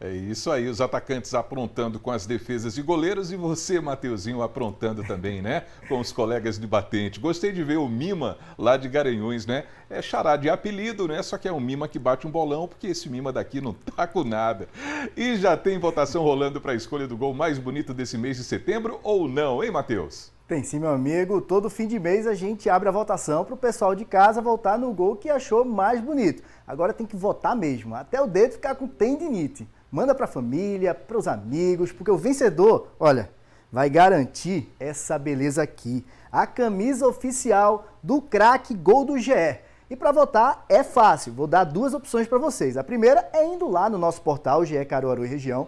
É isso aí, os atacantes aprontando com as defesas de goleiros e você, Mateuzinho, aprontando também, né? Com os colegas de batente. Gostei de ver o Mima lá de Garanhuns, né? É xará de apelido, né? Só que é um Mima que bate um bolão, porque esse Mima daqui não tá com nada. E já tem votação rolando para a escolha do gol mais bonito desse mês de setembro ou não, hein, Matheus? Tem sim, meu amigo. Todo fim de mês a gente abre a votação para o pessoal de casa votar no gol que achou mais bonito. Agora tem que votar mesmo, até o dedo ficar com tendinite. Manda para a família, para os amigos, porque o vencedor, olha, vai garantir essa beleza aqui. A camisa oficial do craque Gol do GE. E para votar é fácil, vou dar duas opções para vocês. A primeira é indo lá no nosso portal GE Caruaru e Região,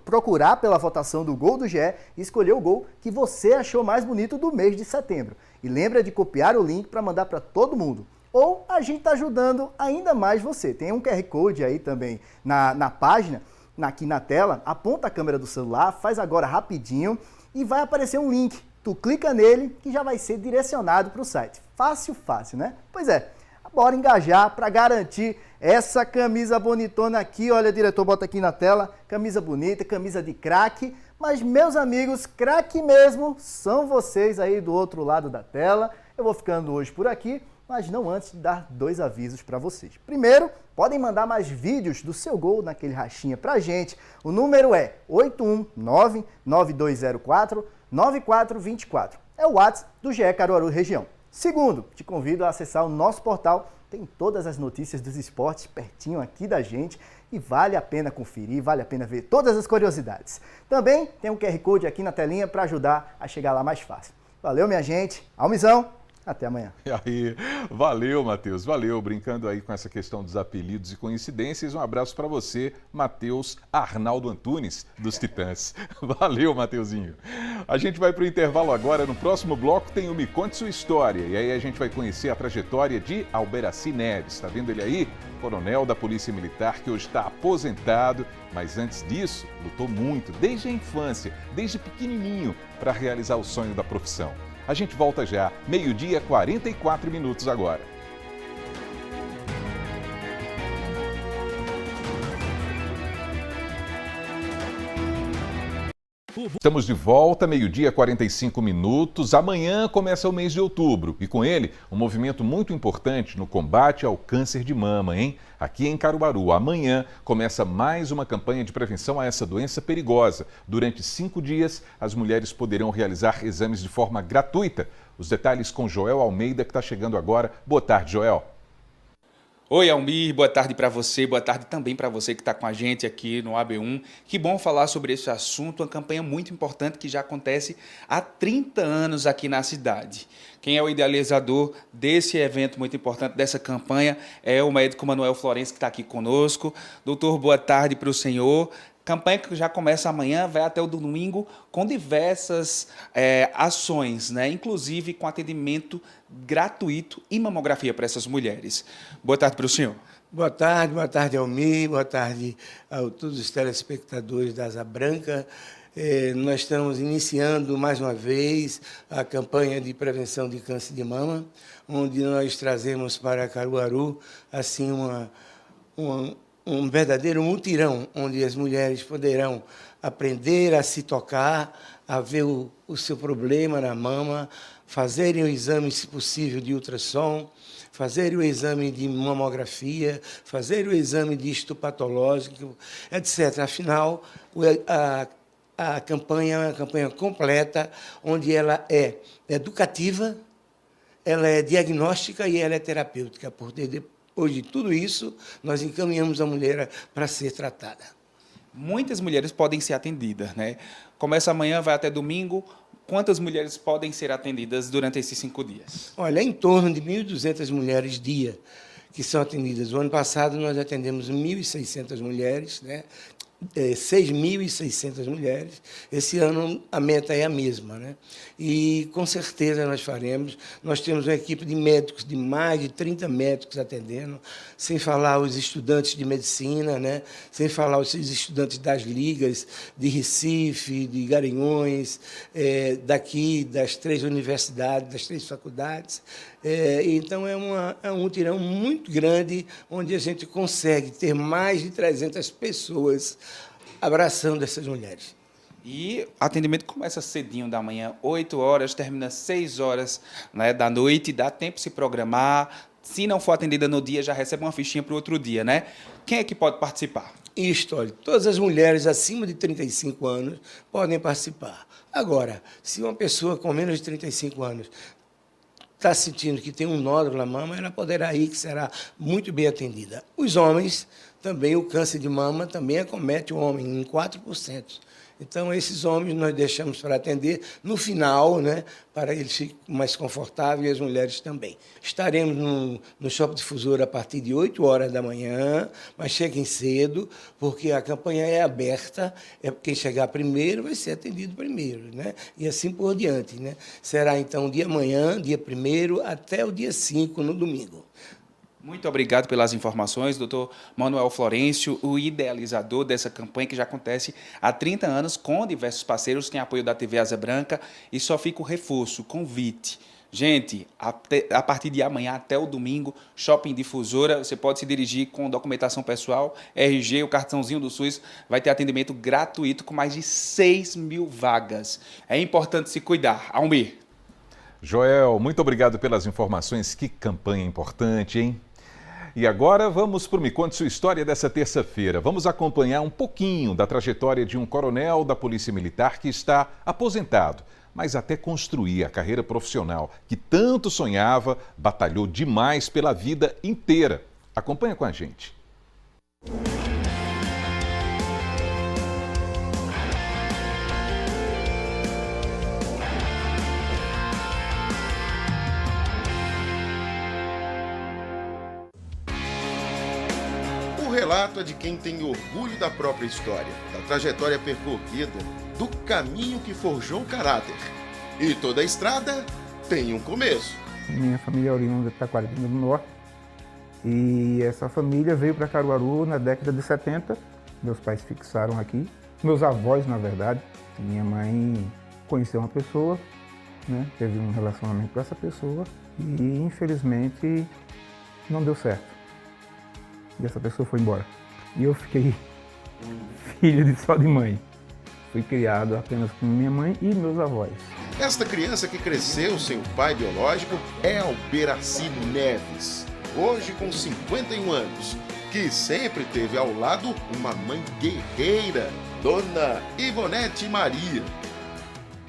procurar pela votação do Gol do GE e escolher o gol que você achou mais bonito do mês de setembro. E lembra de copiar o link para mandar para todo mundo. Ou a gente está ajudando ainda mais você. Tem um QR Code aí também na página, aqui na tela. Aponta a câmera do celular, faz agora rapidinho e vai aparecer um link. Tu clica nele que já vai ser direcionado para o site. Fácil, fácil, né? Pois é, bora engajar para garantir essa camisa bonitona aqui. Olha, diretor, bota aqui na tela. Camisa bonita, camisa de craque. Mas, meus amigos, craque mesmo são vocês aí do outro lado da tela. Eu vou ficando hoje por aqui. mas não antes de dar 2 avisos para vocês. Primeiro, podem mandar mais vídeos do seu gol naquele rachinha pra gente. O número é 819-9204-9424. É o WhatsApp do GE Caruaru Região. Segundo, te convido a acessar o nosso portal. Tem todas as notícias dos esportes pertinho aqui da gente e vale a pena conferir, vale a pena ver todas as curiosidades. Também tem um QR Code aqui na telinha para ajudar a chegar lá mais fácil. Valeu, minha gente. Almizão. Até amanhã. E aí, valeu, Matheus, valeu. Brincando aí com essa questão dos apelidos e coincidências, um abraço para você, Matheus Arnaldo Antunes, dos Titãs. Valeu, Mateuzinho. A gente vai para o intervalo agora. No próximo bloco tem o Me Conte Sua História. E aí a gente vai conhecer a trajetória de Alberaci Neves. Está vendo ele aí? Coronel da Polícia Militar, que hoje está aposentado, mas antes disso, lutou muito, desde a infância, desde pequenininho, para realizar o sonho da profissão. A gente volta já, 12h44 agora. Estamos de volta, 12h45. Amanhã começa o mês de outubro e com ele um movimento muito importante no combate ao câncer de mama, hein? Aqui em Caruaru, amanhã começa mais uma campanha de prevenção a essa doença perigosa. Durante 5 dias, as mulheres poderão realizar exames de forma gratuita. Os detalhes com Joel Almeida, que está chegando agora. Boa tarde, Joel. Oi, Almir, boa tarde para você, boa tarde também para você que está com a gente aqui no AB1. Que bom falar sobre esse assunto, uma campanha muito importante que já acontece há 30 anos aqui na cidade. Quem é o idealizador desse evento muito importante, dessa campanha, é o médico Manuel Florencio, que está aqui conosco. Doutor, boa tarde para o senhor. Campanha que já começa amanhã, vai até o domingo, com diversas ações, né? Inclusive com atendimento gratuito e mamografia para essas mulheres. Boa tarde para o senhor. Boa tarde, Almir, boa tarde a todos os telespectadores da Asa Branca. Nós estamos iniciando mais uma vez a campanha de prevenção de câncer de mama, onde nós trazemos para Caruaru assim, um verdadeiro mutirão, onde as mulheres poderão aprender a se tocar, a ver o seu problema na mama, fazerem o exame, se possível, de ultrassom, fazerem o exame de mamografia, fazerem o exame de histopatológico, etc. Afinal, a campanha é uma campanha completa, onde ela é educativa, ela é diagnóstica e ela é terapêutica. Depois de tudo isso, nós encaminhamos a mulher para ser tratada. Muitas mulheres podem ser atendidas, né? Começa amanhã, vai até domingo. Quantas mulheres podem ser atendidas durante esses 5 dias? Olha, em torno de 1.200 mulheres dia que são atendidas. O ano passado nós atendemos 1.600 mulheres, né? 6.600 mulheres. Esse ano a meta é a mesma, né? E com certeza nós faremos. Nós temos uma equipe de médicos, de mais de 30 médicos atendendo, sem falar os estudantes de medicina, né? Sem falar os estudantes das ligas de Recife, de Garanhuns, daqui das 3 universidades, das 3 faculdades. Então é um mutirão muito grande, onde a gente consegue ter mais de 300 pessoas abraçando essas mulheres. E o atendimento começa cedinho da manhã, 8 horas, termina 6 horas, né, da noite, dá tempo de se programar. Se não for atendida no dia, já recebe uma fichinha para o outro dia, né? Quem é que pode participar? Olha, todas as mulheres acima de 35 anos podem participar. Agora, se uma pessoa com menos de 35 anos está sentindo que tem um nódulo na mama, ela poderá ir, que será muito bem atendida. Os homens, também o câncer de mama também acomete o homem em 4%. Então, esses homens nós deixamos para atender no final, né, para eles fiquem mais confortáveis, e as mulheres também. Estaremos no Shopping Difusora a partir de 8 horas da manhã, mas cheguem cedo, porque a campanha é aberta, quem chegar primeiro vai ser atendido primeiro, né? E assim por diante, né? Será, então, dia amanhã, dia 1º, até o dia 5, no domingo. Muito obrigado pelas informações, doutor Manuel Florencio, o idealizador dessa campanha que já acontece há 30 anos com diversos parceiros, tem apoio da TV Asa Branca, e só fica o reforço, o convite. Gente, a partir de amanhã até o domingo, Shopping Difusora, você pode se dirigir com documentação pessoal, RG, o cartãozinho do SUS, vai ter atendimento gratuito com mais de 6.000 vagas. É importante se cuidar. Almir. Joel, muito obrigado pelas informações. Que campanha importante, hein? E agora vamos para o Me Conte Sua História dessa terça-feira. Vamos acompanhar um pouquinho da trajetória de um coronel da Polícia Militar que está aposentado, mas até construir a carreira profissional que tanto sonhava, batalhou demais pela vida inteira. Acompanha com a gente. O relato é de quem tem orgulho da própria história, da trajetória percorrida, do caminho que forjou o caráter. E toda estrada tem um começo. Minha família é oriunda de Taquaritinga do Norte e essa família veio para Caruaru na década de 70. Meus pais fixaram aqui, meus avós, na verdade. Minha mãe conheceu uma pessoa, né? Teve um relacionamento com essa pessoa e infelizmente não deu certo. E essa pessoa foi embora. E eu fiquei filho só de mãe. Fui criado apenas com minha mãe e meus avós. Esta criança que cresceu sem o pai biológico é Alberaci Neves, hoje com 51 anos, que sempre teve ao lado uma mãe guerreira, Dona Ivonete Maria.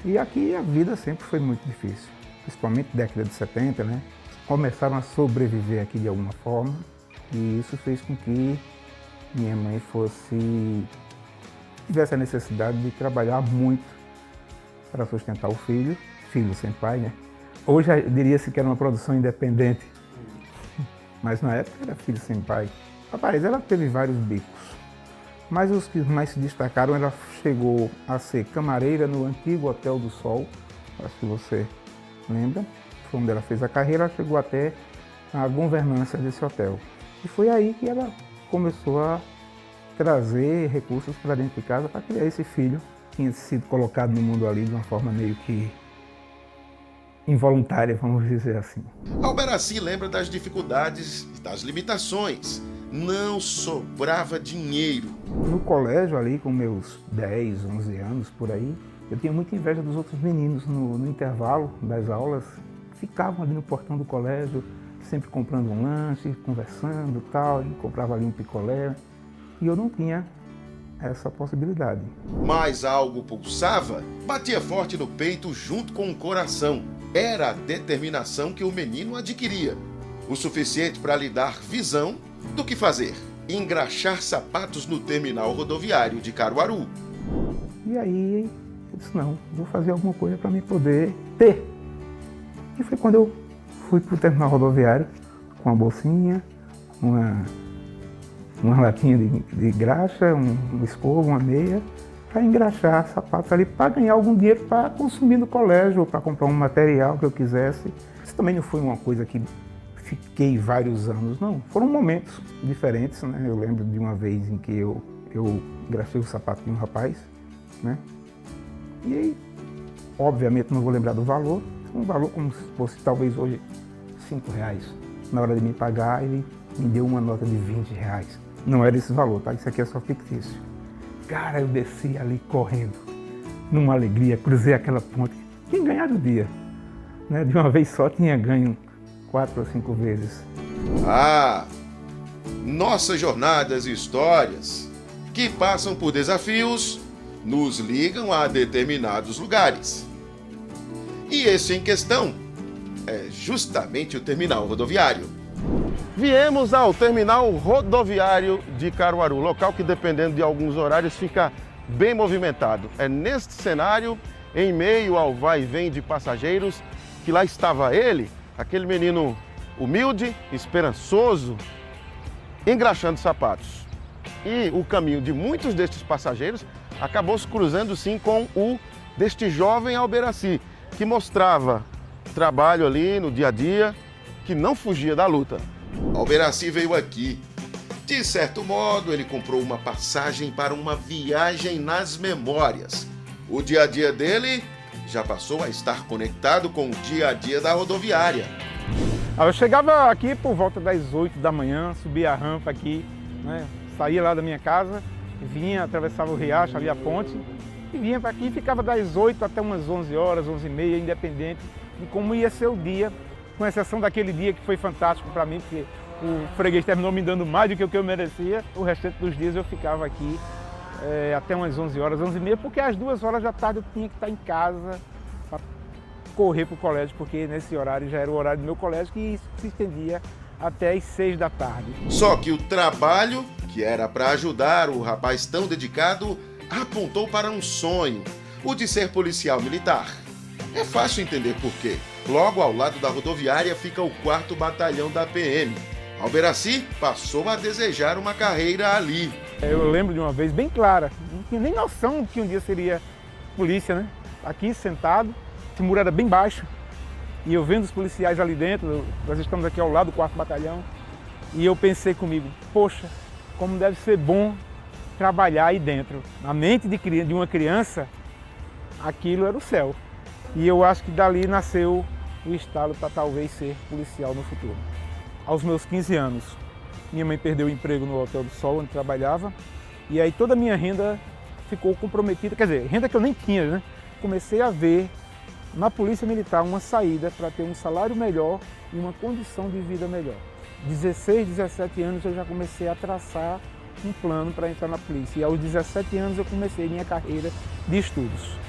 E aqui a vida sempre foi muito difícil, principalmente década de 70, né? Começaram a sobreviver aqui de alguma forma. E isso fez com que minha mãe tivesse a necessidade de trabalhar muito para sustentar o filho sem pai, né? Hoje diria-se que era uma produção independente, mas na época era filho sem pai. Rapaz, ela teve vários bicos, mas os que mais se destacaram, ela chegou a ser camareira no antigo Hotel do Sol, acho que você lembra, foi onde ela fez a carreira, ela chegou até a governança desse hotel. E foi aí que ela começou a trazer recursos para dentro de casa para criar esse filho. Tinha sido colocado no mundo ali de uma forma meio que involuntária, vamos dizer assim. Alberaci lembra das dificuldades e das limitações. Não sobrava dinheiro. No colégio ali, com meus 10, 11 anos, por aí, eu tinha muita inveja dos outros meninos no intervalo das aulas. Ficavam ali no portão do colégio, sempre comprando um lanche, conversando e tal, e comprava ali um picolé. E eu não tinha essa possibilidade. Mas algo pulsava, batia forte no peito junto com o coração. Era a determinação que o menino adquiria. O suficiente para lhe dar visão do que fazer. Engraxar sapatos no terminal rodoviário de Caruaru. E aí eu disse, não, vou fazer alguma coisa para me poder ter. E foi quando eu fui para o terminal rodoviário com uma bolsinha, uma latinha de graxa, um escova, uma meia, para engraxar sapatos ali, para ganhar algum dinheiro para consumir no colégio, ou para comprar um material que eu quisesse. Isso também não foi uma coisa que fiquei vários anos, não. Foram momentos diferentes, né? Eu lembro de uma vez em que eu engraxei o sapato de um rapaz, né? E aí, obviamente, não vou lembrar do valor, um valor como se fosse talvez hoje R$5. Na hora de me pagar, ele me deu uma nota de R$20. Não era esse valor, tá? Isso aqui é só fictício. Cara, eu desci ali correndo, numa alegria, cruzei aquela ponte. Tinha ganhado o dia, né? De uma vez só tinha ganho 4 ou 5 vezes. Ah, nossas jornadas e histórias que passam por desafios nos ligam a determinados lugares. E esse em questão é justamente o terminal rodoviário. Viemos ao terminal rodoviário de Caruaru, local que, dependendo de alguns horários, fica bem movimentado. É neste cenário, em meio ao vai e vem de passageiros, que lá estava ele, aquele menino humilde, esperançoso, engraxando sapatos. E o caminho de muitos destes passageiros acabou se cruzando sim com o deste jovem Alberaci, que mostrava trabalho ali no dia a dia, que não fugia da luta. Alberaci veio aqui. De certo modo, ele comprou uma passagem para uma viagem nas memórias. O dia a dia dele já passou a estar conectado com o dia a dia da rodoviária. Eu chegava aqui por volta das 8 da manhã, subia a rampa aqui, né? Saía lá da minha casa, vinha, atravessava o riacho, ali a ponte, e vinha para aqui e ficava das 8 até umas 11 horas, 11h30, independente de como ia ser o dia, com exceção daquele dia que foi fantástico para mim, porque o freguês terminou me dando mais do que o que eu merecia. O restante dos dias eu ficava aqui até umas 11 horas, 11h30, porque às 2 horas da tarde eu tinha que estar em casa para correr para o colégio, porque nesse horário já era o horário do meu colégio, que se estendia até às 6 da tarde. Só que o trabalho, que era para ajudar o rapaz tão dedicado, apontou para um sonho, o de ser policial militar. É fácil entender por quê. Logo ao lado da rodoviária fica o 4º Batalhão da PM. Alberaci passou a desejar uma carreira ali. Eu lembro de uma vez bem clara, não tinha nem noção que um dia seria polícia, né? Aqui sentado, esse muro era bem baixo, e eu vendo os policiais ali dentro, nós estamos aqui ao lado do 4º Batalhão, e eu pensei comigo, poxa, como deve ser bom trabalhar aí dentro. Na mente de uma criança, aquilo era o céu. E eu acho que dali nasceu o estalo para talvez ser policial no futuro. Aos meus 15 anos, minha mãe perdeu o emprego no Hotel do Sol, onde trabalhava, e aí toda a minha renda ficou comprometida, quer dizer, renda que eu nem tinha, né? Comecei a ver na Polícia Militar uma saída para ter um salário melhor e uma condição de vida melhor. 16, 17 anos eu já comecei a traçar um plano para entrar na polícia, e aos 17 anos eu comecei minha carreira de estudos.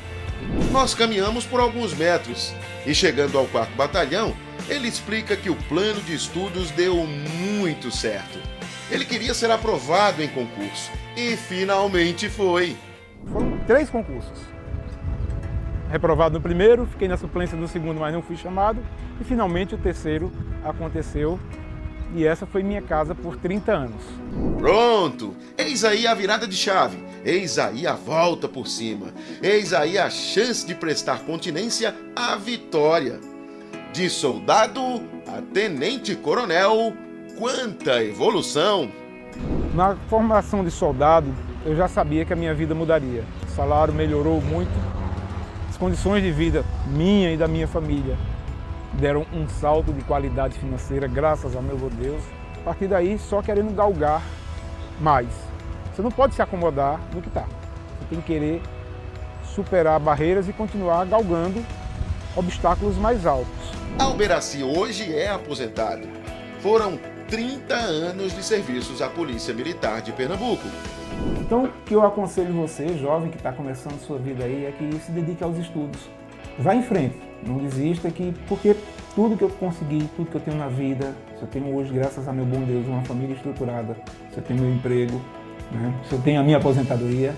Nós caminhamos por alguns metros e chegando ao 4º Batalhão, ele explica que o plano de estudos deu muito certo. Ele queria ser aprovado em concurso e finalmente foi. Foram 3 concursos. Reprovado no primeiro, fiquei na suplência no segundo, mas não fui chamado. E finalmente o terceiro aconteceu. E essa foi minha casa por 30 anos. Pronto! Eis aí a virada de chave. Eis aí a volta por cima. Eis aí a chance de prestar continência à vitória. De soldado a tenente-coronel, quanta evolução! Na formação de soldado, eu já sabia que a minha vida mudaria. O salário melhorou muito. As condições de vida minha e da minha família deram um salto de qualidade financeira, graças ao meu Deus. A partir daí, só querendo galgar mais. Você não pode se acomodar no que está. Você tem que querer superar barreiras e continuar galgando obstáculos mais altos. Alberaci hoje é aposentado. Foram 30 anos de serviços à Polícia Militar de Pernambuco. Então, o que eu aconselho você, jovem que está começando sua vida aí, é que se dedique aos estudos. Vá em frente, não desista, porque tudo que eu consegui, tudo que eu tenho na vida, se eu tenho hoje, graças a meu bom Deus, uma família estruturada, se eu tenho meu emprego, né, se eu tenho a minha aposentadoria,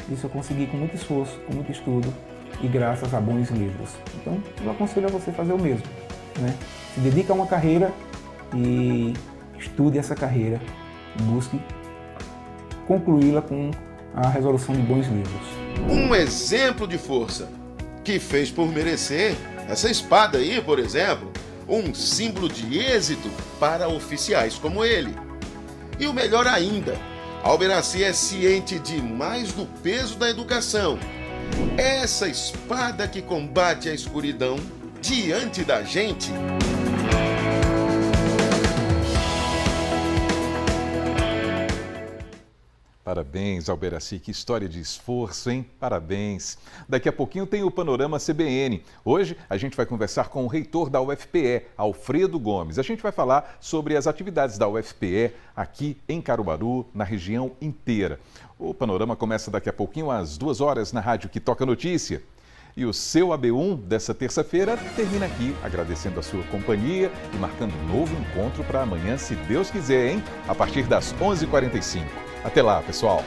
isso eu consegui com muito esforço, com muito estudo e graças a bons livros. Então, eu aconselho a você fazer o mesmo, né? Se dedique a uma carreira e estude essa carreira e busque concluí-la com a resolução de bons livros. Um exemplo de força que fez por merecer essa espada aí, por exemplo, um símbolo de êxito para oficiais como ele. E o melhor ainda, Alberaci é ciente demais do peso da educação. Essa espada que combate a escuridão diante da gente. Parabéns, Alberaci, que história de esforço, hein? Parabéns. Daqui a pouquinho tem o Panorama CBN. Hoje a gente vai conversar com o reitor da UFPE, Alfredo Gomes. A gente vai falar sobre as atividades da UFPE aqui em Caruaru, na região inteira. O Panorama começa daqui a pouquinho às 2 horas na rádio que toca notícia. E o seu AB1 dessa terça-feira termina aqui, agradecendo a sua companhia e marcando um novo encontro para amanhã, se Deus quiser, hein? A partir das 11h45. Até lá, pessoal!